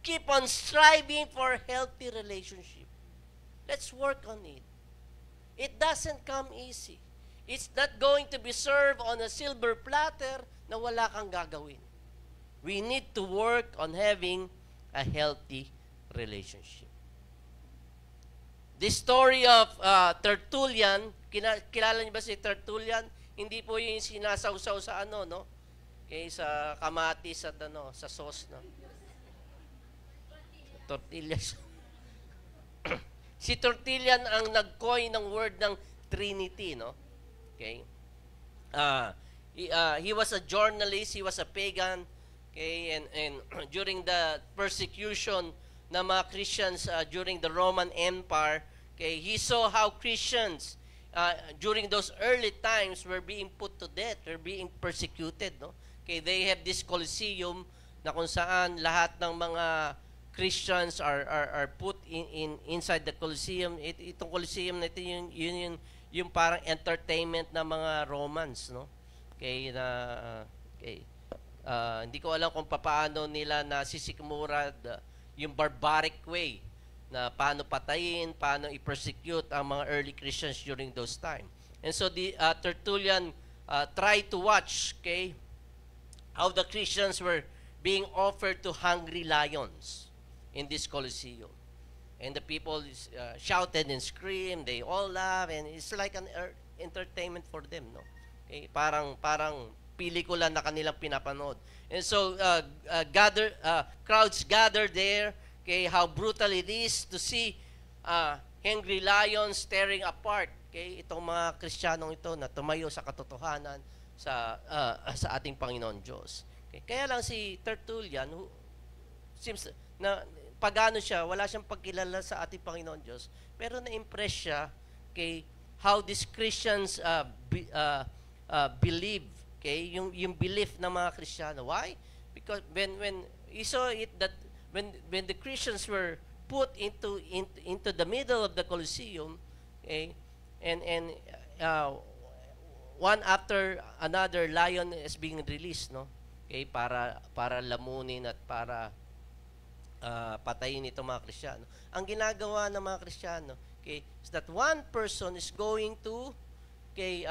S3: keep on striving for healthy relationship. Let's work on it. It doesn't come easy. It's not going to be served on a silver platter na wala kang gagawin. We need to work on having a healthy relationship. This story of Tertullian, kilala niyo ba si Tertullian? Hindi po yung sinasawsaw sa ano, no? Okay, sa kamatis at ano, sa sauce, no? Tortillas. Si Tertullian ang nag-coin ng word ng Trinity, no? Okay? He was a journalist, he was a pagan, okay, and during the persecution ng mga Christians during the Roman Empire, okay, he saw how Christians during those early times were being put to death, were being persecuted, no? Okay, they have this Colosseum na kung saan lahat ng mga Christians are put inside the Colosseum. Itong Colosseum na ito yung parang entertainment ng mga Romans, no? Okay, hindi ko alam kung paano nila nasisikmura yung barbaric way na paano patayin, paano i-persecute ang mga early Christians during those time. And so the Tertullian tried to watch, okay, how the Christians were being offered to hungry lions in this Colosseum. And the people shouted and screamed, they all laughed, and it's like an entertainment for them, no? Okay, parang pelikula na kanilang pinapanood. And so crowds gather there, okay, how brutal it is to see hungry lions tearing apart, okay, itong mga Kristiyanong ito na tumayo sa katotohanan sa ating Panginoon Diyos. Okay, kaya lang si Tertullian, who seems na pagano siya, wala siyang pagkilala sa ating Panginoon Diyos, pero na-impress siya kay how these Christians believe, okay, yung belief ng mga Kristiyano. Why? Because when he saw it that when the Christians were put into the middle of the Colosseum, okay, and one after another lion is being released, no? Okay, para lamunin at para patayin itong mga Kristiyano. Ang ginagawa ng mga Kristiyano, okay, is that one person is going to, okay,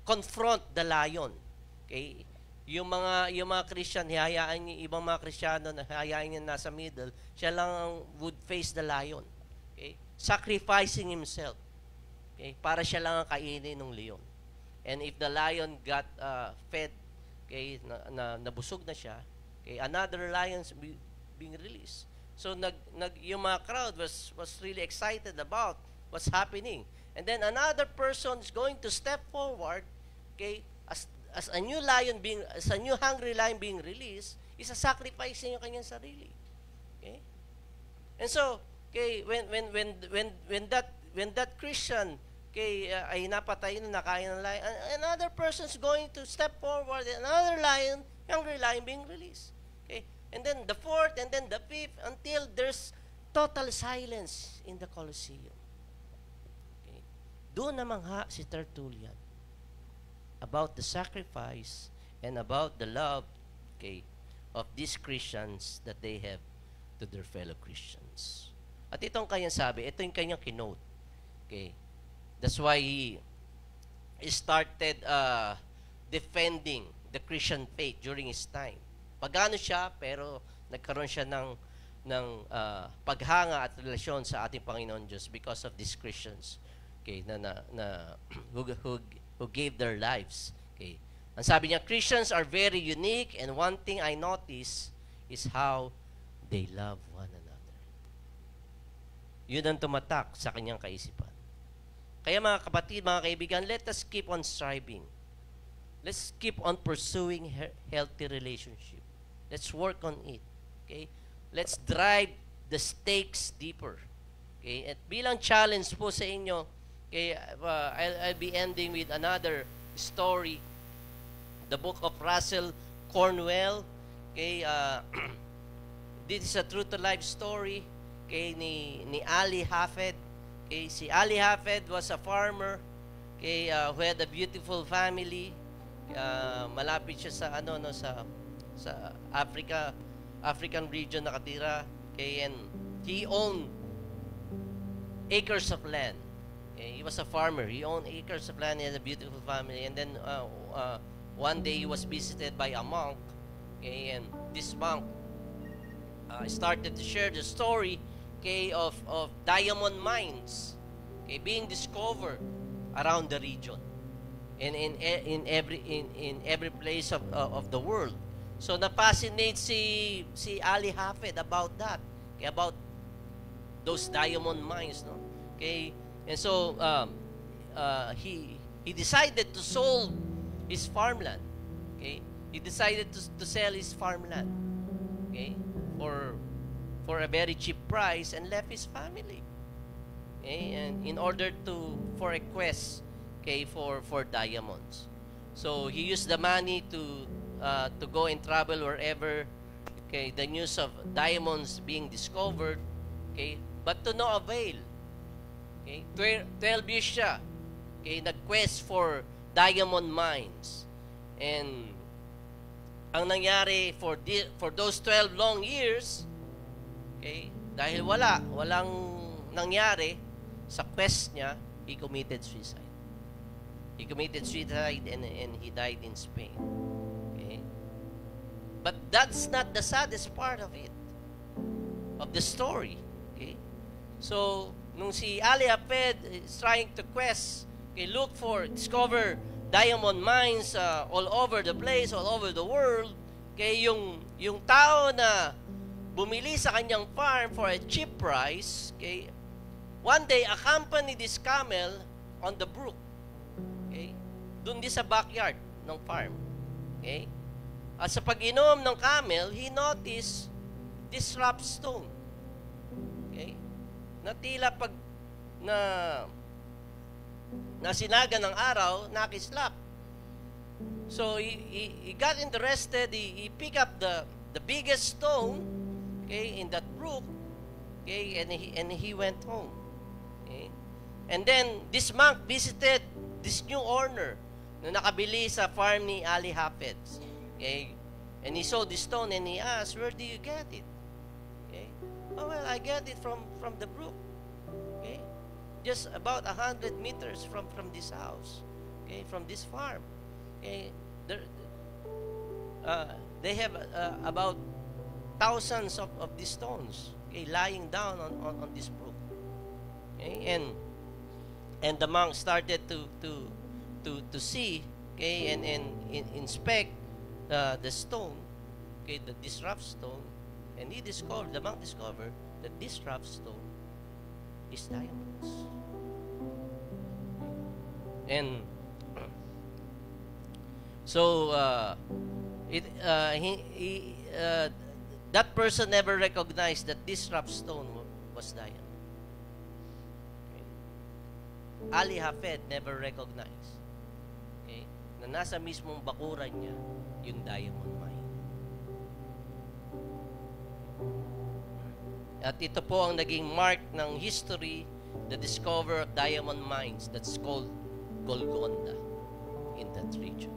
S3: confront the lion. Okay? Yung mga Christian, hihayaan yung ibang mga Kristiyano na hihayaan niya nasa middle, siya lang would face the lion. Okay? Sacrificing himself. Okay? Para siya lang ang kainin ng leon. And if the lion got fed, okay, nabusog na siya, okay, another lion's being released. So yung mga crowd was really excited about what's happening. And then another person is going to step forward, okay, as a new hungry lion being released, is a sacrifice niya yung kanyang sarili. Okay? And so, okay, when that Christian, okay, ay napatay na nakain ng lion, another person is going to step forward, and another lion, hungry lion being released. Okay? and then the fourth, and then the fifth, until there's total silence in the Colosseum. Okay. Doon namangha si Tertullian about the sacrifice and about the love, okay, of these Christians that they have to their fellow Christians. At itong kanyang sabi, ito yung kanyang kinote. Okay. That's why he started defending the Christian faith during his time. Pagano siya, pero nagkaroon siya ng paghanga at relasyon sa ating Panginoon Diyos because of these Christians, okay, who gave their lives. Okay. Ang sabi niya, Christians are very unique, and one thing I notice is how they love one another. Yun ang tumatak sa kanyang kaisipan. Kaya mga kapatid, mga kaibigan, let us keep on striving. Let's keep on pursuing healthy relationship. Let's work on it. Okay? Let's drive the stakes deeper. Okay? At bilang challenge po sa inyo, okay, I'll be ending with another story. The book of Russell Cornwell. Okay, this is a true-to-life story, okay, ni Ali Hafed. Okay, si Ali Hafed was a farmer, okay, who had a beautiful family. Malapit siya sa sa African region nakatira. Okay, and he owned acres of land. Okay, he was a farmer. He owned acres of land. He had a beautiful family. And then one day he was visited by a monk. Okay, and this monk started to share the story, okay, of diamond mines, okay, being discovered around the region, and in every place of the world. So na-fascinate si Ali Hafed about that, okay, about those diamond mines, no? Okay, and so he decided to sold his farmland. Okay, he decided to sell his farmland, okay, for a very cheap price, and left his family, okay, and in order for a quest, okay, for diamonds. So he used the money to go and travel wherever, okay, the news of diamonds being discovered, okay, but to no avail. Okay, 12 years siya, okay, nag-quest for diamond mines, and ang nangyari for those 12 long years, okay, dahil walang nangyari sa quest niya, he committed suicide. He committed suicide and he died in Spain. Okay? But that's not the saddest part of it, of the story. Okay? So, nung si Ali Hafed is trying to quest, okay, discover diamond mines all over the place, all over the world, okay, yung tao na bumili sa kanyang farm for a cheap price, okay, one day accompanied this camel on the brook. Okay? Doon din sa backyard ng farm. Okay? At sa pag-inom ng camel, he noticed this rough stone. Okay? Na tila pag na sinaga ng araw, nakislap. So he got interested, he picked up the biggest stone, okay, in that brook, okay, and he went home. Okay? And then this monk visited this new owner na nakabili sa farm ni Ali Hafed. Okay? And he saw this stone and he asked, "Where do you get it?" Okay? "Oh, well, I get it from the brook." Okay? Just about 100 meters from this house. Okay? From this farm. Okay? They have about thousands of these stones, okay, lying down on this brook. Okay? And the monk started to see, okay, and inspect the stone, okay, this rough stone, and the monk discovered that this rough stone is diamonds. And so that person never recognized that this rough stone was diamond. Ali Hafed never recognized, okay, na nasa mismong bakuran niya yung diamond mine. At ito po ang naging mark ng history, the discovery of diamond mines that's called Golconda in that region.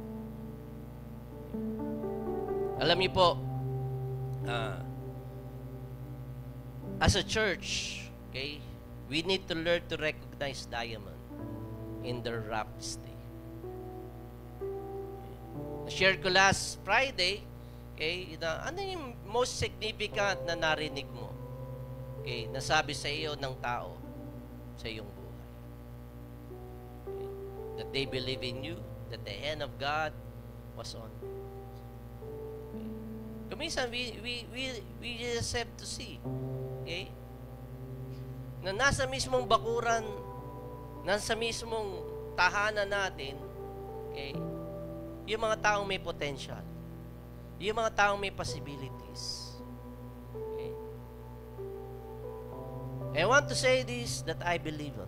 S3: Alam niyo po, as a church, okay, we need to learn to recognize diamond in their rough state. Na-share ko last Friday, okay, ano yung most significant na narinig mo? Okay, nasabi sa iyo ng tao sa iyong buhay. Okay, that they believe in you, that the hand of God was on you. Okay. Kuminsan, we just have to see, okay, na nasa mismong bakuran, nasa mismong tahanan natin, okay, yung mga taong may potential, yung mga taong may possibilities. Okay. I want to say this, that I believe in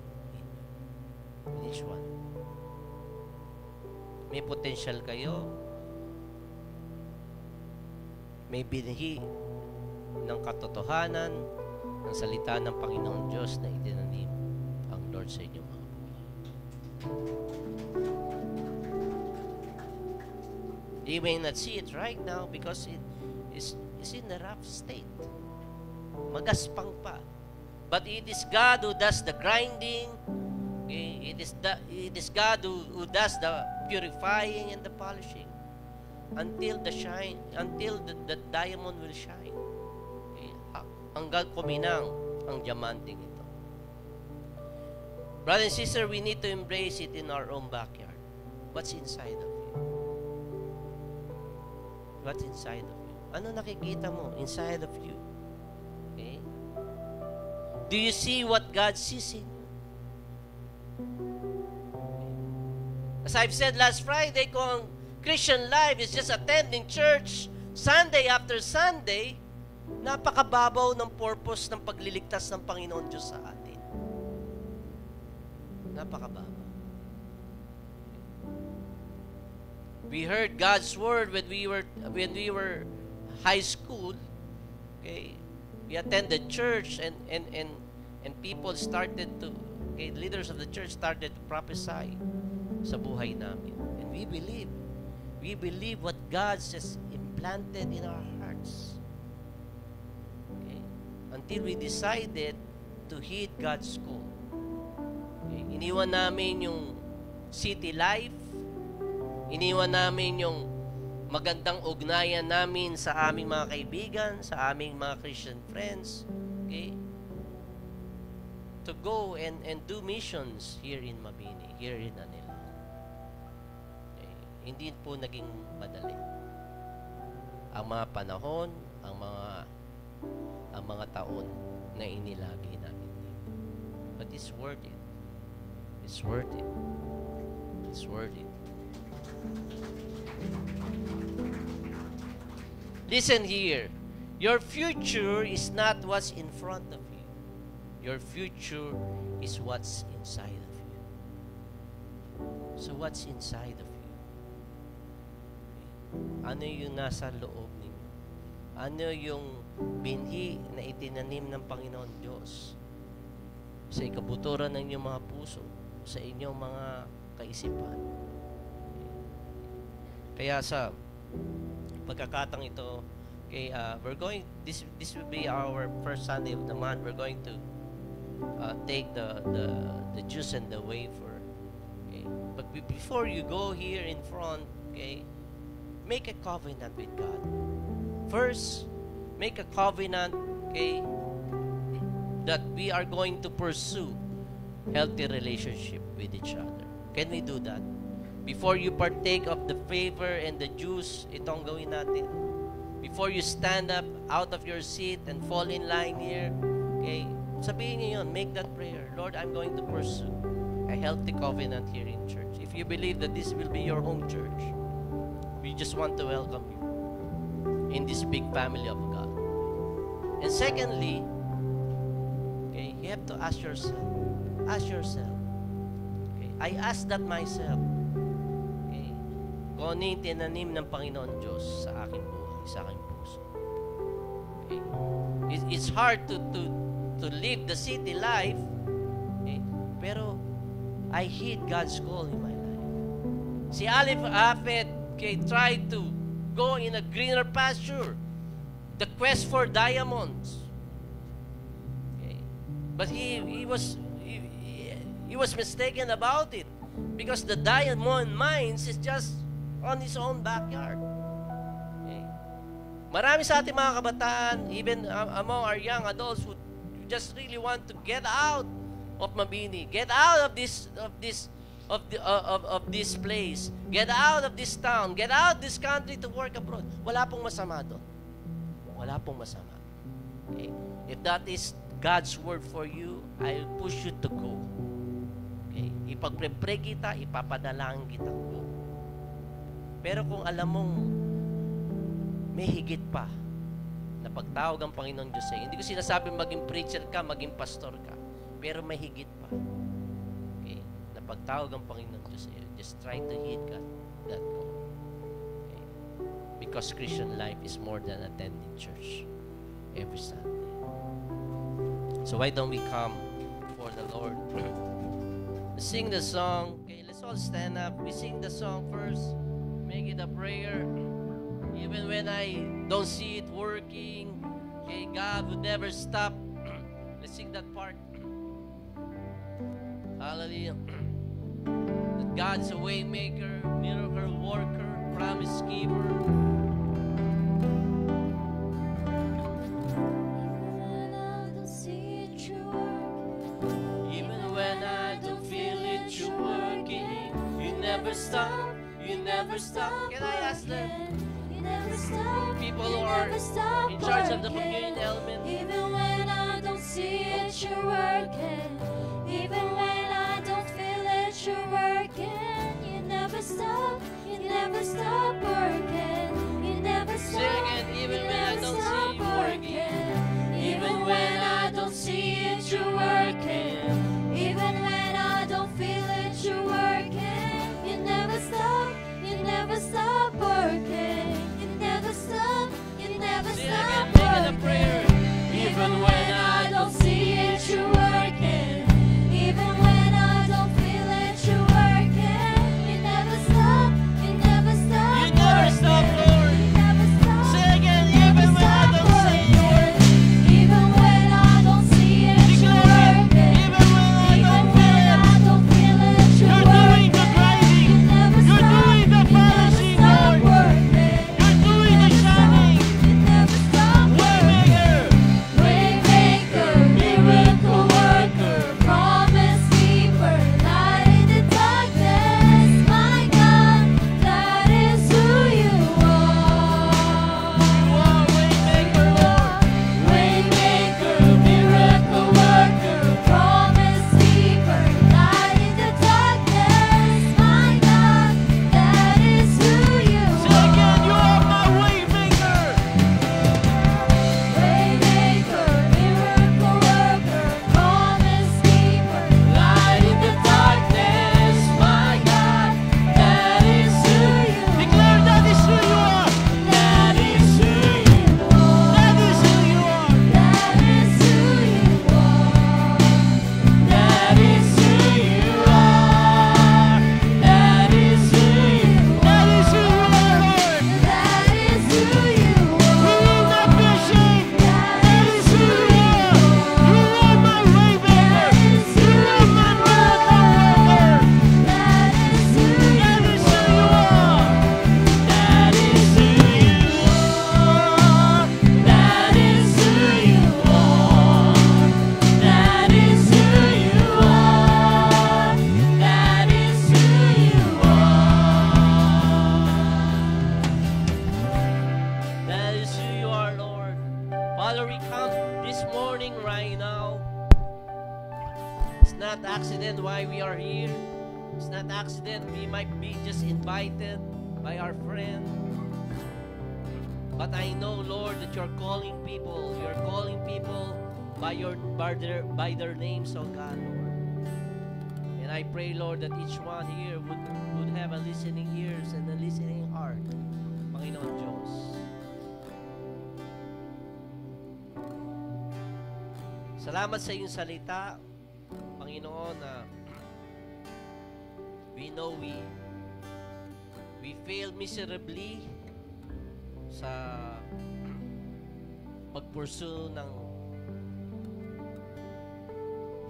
S3: each one. May potential kayo, may binhi ng katotohanan ng salita ng Panginoon Diyos na itinanim ang Lord sa inyong mga buhay. You may not see it right now because it is in the rough state. Magaspang pa. But it is God who does the grinding. Okay? It is God who does the purifying and the polishing until the diamond will shine. Okay? Hanggang kuminang ang diamanteng ito. Brother and sister, we need to embrace it in our own backyard. What's inside of you? What's inside of you? Ano nakikita mo inside of you? Okay? Do you see what God sees in you? As I've said last Friday, kung Christian life is just attending church Sunday after Sunday, napakababaw ng purpose ng pagliligtas ng Panginoon Diyos sa atin. Napakababaw. We heard God's word when we were high school. Okay, we attended church and people started to, okay, leaders of the church started to prophesy sa buhay namin. And we believe what God has implanted in our hearts. Okay, until we decided to heed God's call. Okay, iniwan namin yung city life. Iniwan namin yung magandang ugnayan namin sa aming mga kaibigan, sa aming mga Christian friends, okay? To go and do missions here in Mabini, here in Manila. Okay? Hindi po naging madali. Ang mga panahon, ang mga taon na inilagay namin dito. But it's worth it. It's worth it. It's worth it. Listen here. Your future is not what's in front of you. Your future is what's inside of you. So what's inside of you? Ano yung nasa loob ninyo? Ano yung binhi na itinanim ng Panginoon Diyos sa ikabuturan ng inyong mga puso, sa inyong mga kaisipan? Kaya sa pagkakataong ito, okay, this will be our first Sunday of the month. We're going to take the juice and the wafer. Okay, but before you go here in front, okay, make a covenant with God. First, make a covenant, okay, that we are going to pursue healthy relationship with each other. Can we do that? Before you partake of the favor and the juice, itong gawin natin. Before you stand up out of your seat and fall in line here, okay, sabihin niyo yun, make that prayer. Lord, I'm going to pursue a healthy covenant here in church. If you believe that this will be your home church, we just want to welcome you in this big family of God. And secondly, okay, you have to ask yourself, okay, I ask that myself, kung ano yung tinanim ng Panginoon Diyos sa aking buhay, sa aking puso. Okay? It's hard to live the city life. Okay? Pero I heed God's call in my life. Si Alif Hafed, okay, tried to go in a greener pasture. The quest for diamonds. Okay? But he was mistaken about it, because the diamond mines is just on his own backyard. Okay? Marami sa ating mga kabataan, even among our young adults, who just really want to get out of Mabini, get out of this place, get out of this town, get out of this country to work abroad. Wala pong masama doon. Wala pong masama. Okay? If that is God's word for you, I'll push you to go. Okay? Ipagpre-pray kita, ipapadalangin kita, go. Pero kung alam mong may higit pa na pagtawag ang Panginoon Diyos sa'yo, hindi ko sinasabing maging preacher ka, maging pastor ka, pero may higit pa. Okay? Na pagtawag ang Panginoon Diyos sa'yo, just try to heed that call. Okay? Because Christian life is more than attending church every Sunday. So why don't we come before the Lord? Sing the song. Okay, let's all stand up. We sing the song first. Make it a prayer. Even when I don't see it working, okay, God would never stop. Let's sing that part. Hallelujah. That God is a way maker, miracle worker, promise giver. Even when I don't feel it, you're working. You never stop. You never stop. Can I ask them? People who are in charge of the community element.
S4: Even when I don't see it, you're working. Even when I don't feel it, you're working. You never stop. You never stop working. You never stop.
S3: Sing it. Even when I don't see you working.
S4: Even when I don't see it, you're working. Even when I don't feel it, you're working. You never stop. You never stop working. You never stop. You never
S3: Sing
S4: stop
S3: again. Make it a prayer.
S4: working. Even when I don't see it, you're working. Even when I don't feel it, you're working. You never stop. You never stop.
S3: You never stop, Lord.
S4: You never stop.
S3: Say again. Even when I don't see you working.
S4: Even when I don't see it, you're working.
S3: Even when I don't feel it.
S4: I don't feel it,
S3: You're doing the driving.
S4: You never
S3: You're
S4: stop.
S3: doing the
S4: You never
S3: polishing,
S4: stop
S3: Lord.
S4: working.
S3: You're doing the shining.
S4: You never stop
S3: Waymaker.
S4: Waymaker, miracle worker, promise keeper, light in the darkness, my God, that is who you are.
S3: You are Waymaker, Lord.
S4: Waymaker, miracle worker, promise keeper, light in the darkness, my God, that is who you
S3: Say
S4: are.
S3: again. You are my Waymaker.
S4: Waymaker, miracle worker, promise keeper, light in the darkness, my God, that is who you are.
S3: Declare that is who you are.
S4: That is who you are.
S3: That is who you are.
S4: That is who you are. That is who you are. That is who you are.
S3: That is who you are, Lord.
S4: That is who you
S3: We will
S4: are.
S3: not be ashamed.
S4: That
S3: That is who you are. You are my Waymaker. You are my miracle worker.
S4: That is who
S3: That is who you are.
S4: That is who you are. That is who you are. That is who you are. That is who you are.
S3: That is who you are, Lord. Father, we come this morning right now. It's not accident why we are here. It's not accident we might be just invited by our friend. But I know, Lord, that you're calling people. You're calling people by their names, oh God, Lord. And I pray, Lord, that each one here would have a listening ears and a listening heart. Panginoon Diyos. Salamat sa iyong salita, Panginoon, na we know we failed miserably sa pag-pursue ng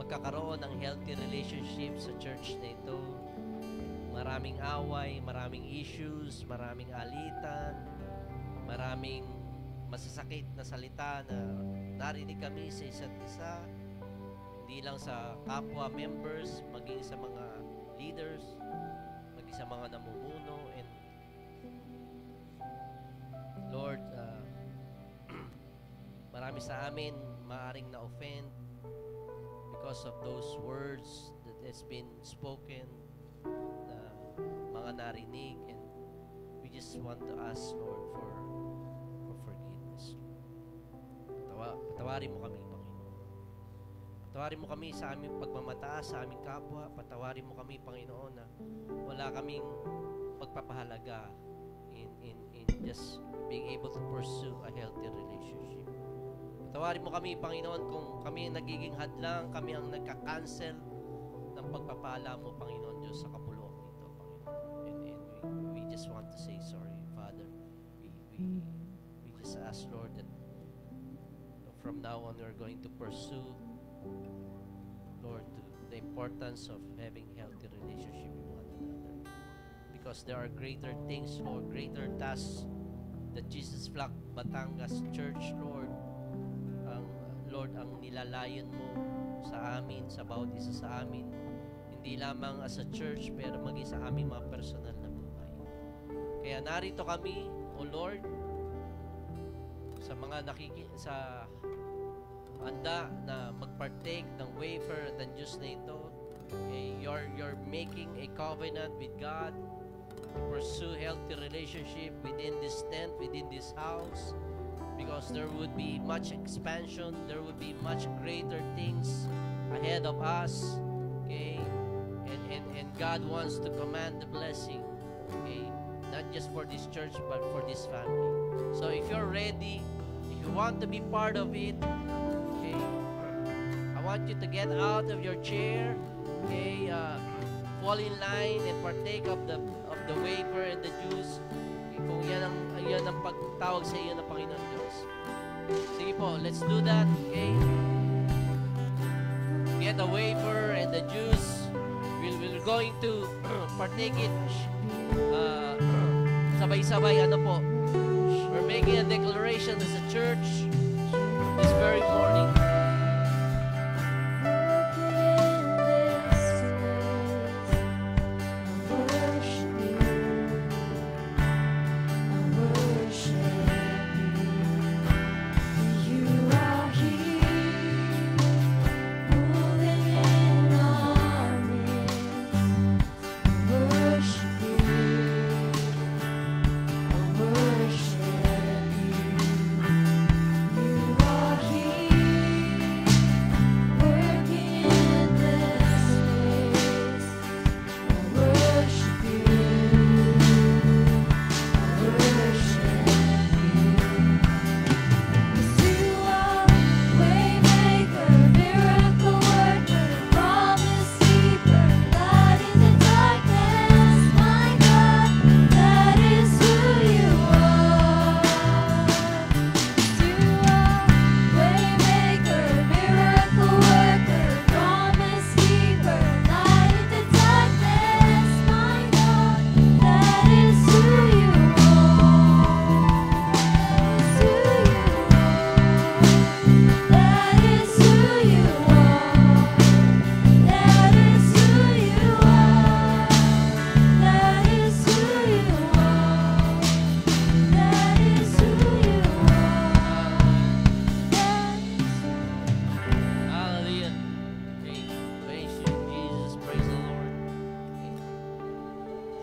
S3: magkakaroon ng healthy relationship sa church na ito. Maraming away, maraming issues, maraming alitan, maraming masasakit na salita na narinig kami sa isa't isa, hindi lang sa kapwa members, maging sa mga leaders, maging sa mga namumuno. And Lord, marami sa amin maaring na-offend because of those words that has been spoken, na mga narinig, and we just want to ask, Lord, for forgiveness. Patawarin mo kami, Panginoon. Patawarin mo kami sa aming pagmamataas sa aming kapwa. Patawarin mo kami, Panginoon, na wala kaming pagpapahalaga in just being able to pursue a healthy relationship. Patawarin mo kami, Panginoon, kung kami nagiging hadlang, kami ang nagka-cancel ng pagpapala mo, Panginoon Diyos, sa kapuluan nito, Panginoon. And we just want to say sorry, Father. We just ask, Lord, that from now on we're going to pursue, Lord, the importance of having healthy relationship with one another. Because there are greater things, Lord, greater tasks that Jesus Flock Batangas Church, Lord, ang nilalayon mo sa amin, sa bawat isa sa amin, hindi lamang as a church, pero maging sa aming mga personal na buhay. Kaya narito kami, O Lord, sa mga sa handa na magpartake ng wafer ng Diyos na ito. Okay, you're making a covenant with God to pursue healthy relationship within this tent, within this house, because there would be much expansion, there would be much greater things ahead of us. Okay, and God wants to command the blessing, okay, not just for this church but for this family. So if you're ready, if you want to be part of it, okay, I want you to get out of your chair, okay, fall in line and partake of the wafer and the juice. Okay, kung yan ang pagtawag sa iyo ng Panginoon Diyos. Sige po, let's do that. Okay, get the wafer and the juice. We're going to partake it sabay-sabay. Ano po, we're making a declaration as a church this very morning.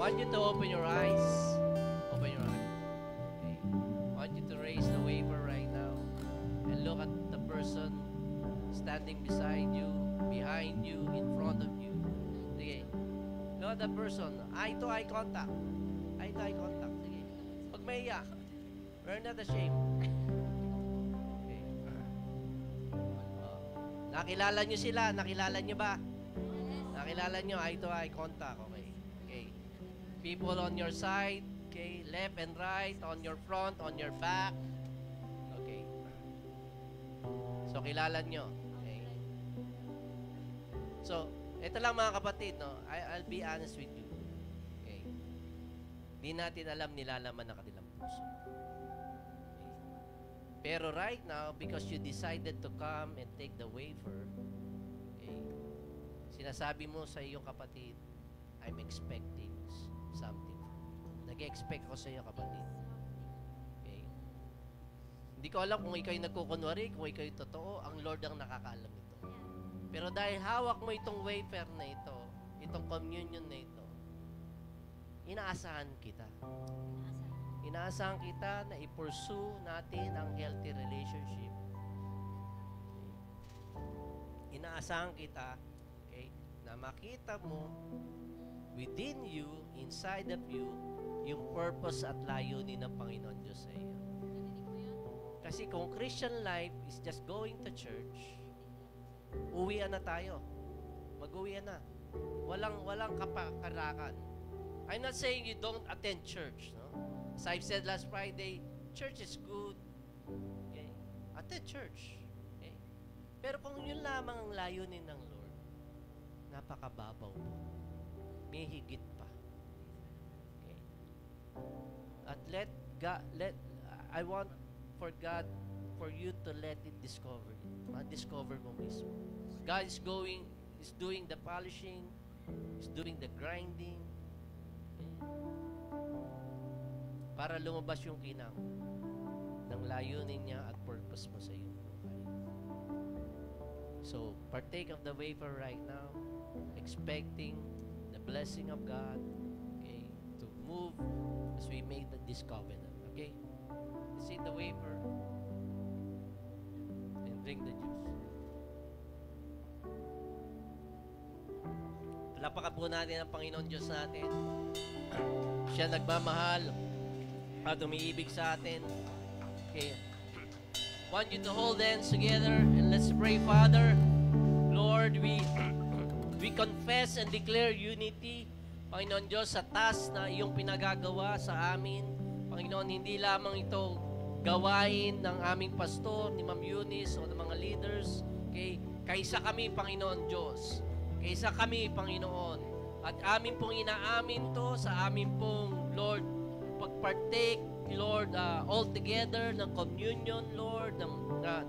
S3: want you to open your eyes. Open your eyes. Okay. I want you to raise the wafer right now and look at the person standing beside you, behind you, in front of you. Okay. Look at the person. Eye to eye contact. Eye to eye contact. Sige. Pag may iyak, we're not ashamed. Okay. Nakilala nyo sila? Nakilala nyo ba? Nakilala nyo? Eye to eye contact. Okay. Okay. People on your side. Okay. Left and right. On your front. On your back. Okay. So, kilala nyo. Okay. So, ito lang mga kapatid, no? I'll be honest with you. Okay. Di natin alam nilalaman ng kanilang puso. Pero right now, because you decided to come and take the wafer, okay, sinasabi mo sa iyong kapatid, I'm expecting something. Nag-expect ako sa iyo, kapatid. Okay? Hindi ko alam kung ikaw'y nagkukunwari, kung ikaw'y totoo, ang Lord ang nakakaalam nito. Pero dahil hawak mo itong wafer na ito, itong communion na ito, inaasahan kita. Inaasahan kita na i-pursue natin ang healthy relationship. Inaasahan kita, okay, na makita mo within you, inside of you, yung purpose at layunin ng Panginoon Diyos sa iyo. Kasi kung Christian life is just going to church, uwian na tayo. Mag-uwian na. Walang kapakarakan. I'm not saying you don't attend church, no? As I've said last Friday, church is good. Okay? Attend church. Okay? Pero kung yun lamang ang layunin ng Lord, napakababaw po. May higit pa. Okay? At I want for God, for you to let it discover it. Ma-discover mo mismo. God is doing the polishing, is doing the grinding, para lumabas yung kinang ng layunin niya at purpose mo sa iyong buhay. So, partake of the wafer right now, expecting the blessing of God, okay, to move as we make this covenant, okay? Receive the wafer and drink the juice. Palapakan po natin ang Panginoon Diyos natin. Siya nagmamahal at umiibig sa atin. Okay. Want you to hold hands together and let's pray. Father, Lord, we confess and declare unity, Panginoon Diyos, sa task na iyong pinagagawa sa amin. Panginoon, hindi lamang ito gawain ng aming pastor, ni Ma'am Eunice o ng mga leaders. Okay. Kaysa kami, Panginoon Diyos. Kaysa kami, Panginoon. At amin pong inaamin to sa amin pong, Lord, pagpartake, Lord, all together ng communion, Lord,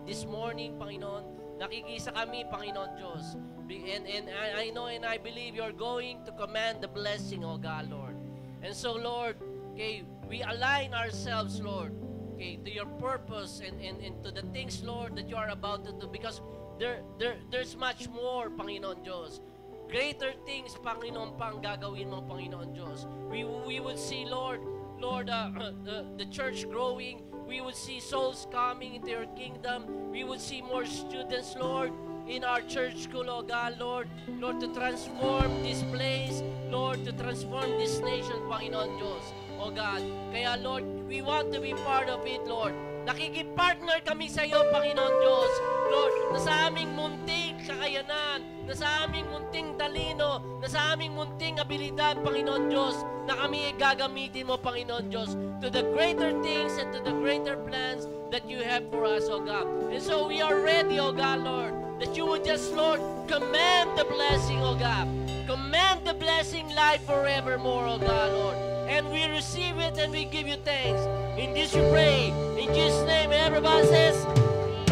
S3: this morning, Panginoon, nakikisa kami, Panginoon Diyos. And I know and I believe you're going to command the blessing, O God, Lord. And so, Lord, okay, we align ourselves, Lord, okay, to your purpose and to the things, Lord, that you are about to do, because there's much more, Panginoon Diyos. Greater things, Panginoon, pang gagawin mo, Panginoon Diyos. We would see, Lord, the church growing. We would see souls coming into your kingdom. We would see more students, Lord, in our church school, oh God, Lord, to transform this place, Lord, to transform this nation, Panginoon Diyos, oh God. Kaya, Lord, we want to be part of it, Lord. Nakikippartner kami sa iyo, Panginoon Diyos, Lord, na sa aming munting kakayanan, na sa aming munting talino, na sa aming munting abilidad, Panginoon Diyos, na kami ay gagamitin mo, Panginoon Diyos, to the greater things and to the greater plans that you have for us, O God. And so we are ready, O God, Lord, that you would just, Lord, command the blessing, O God. Command the blessing life forevermore, O God, Lord. And we receive it and we give you thanks. In this we pray. In Jesus' name, everybody says,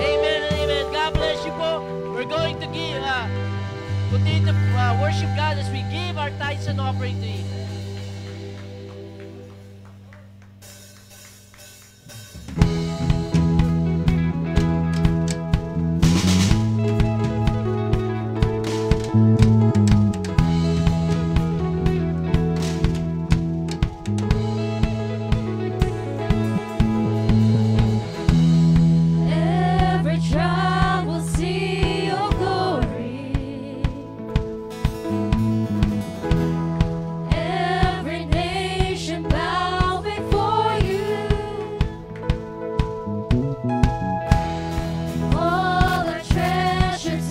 S3: amen and amen. God bless you po. We're going to continue to worship God as we give our tithes and offering to Him.
S4: Every tribe will see your glory. Every nation bow before you. All our treasures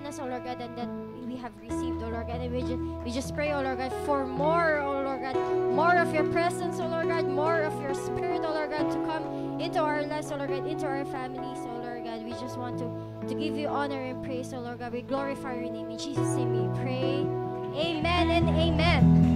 S5: us, oh Lord God, and that we have received, oh Lord God. And we just pray, oh Lord God, for more, oh Lord God, more of your presence, oh Lord God, more of your spirit, oh Lord God, to come into our lives, oh Lord God, into our families, oh Lord God. We just want to give you honor and praise, oh Lord God. We glorify your name. In Jesus' name we pray. Amen and amen.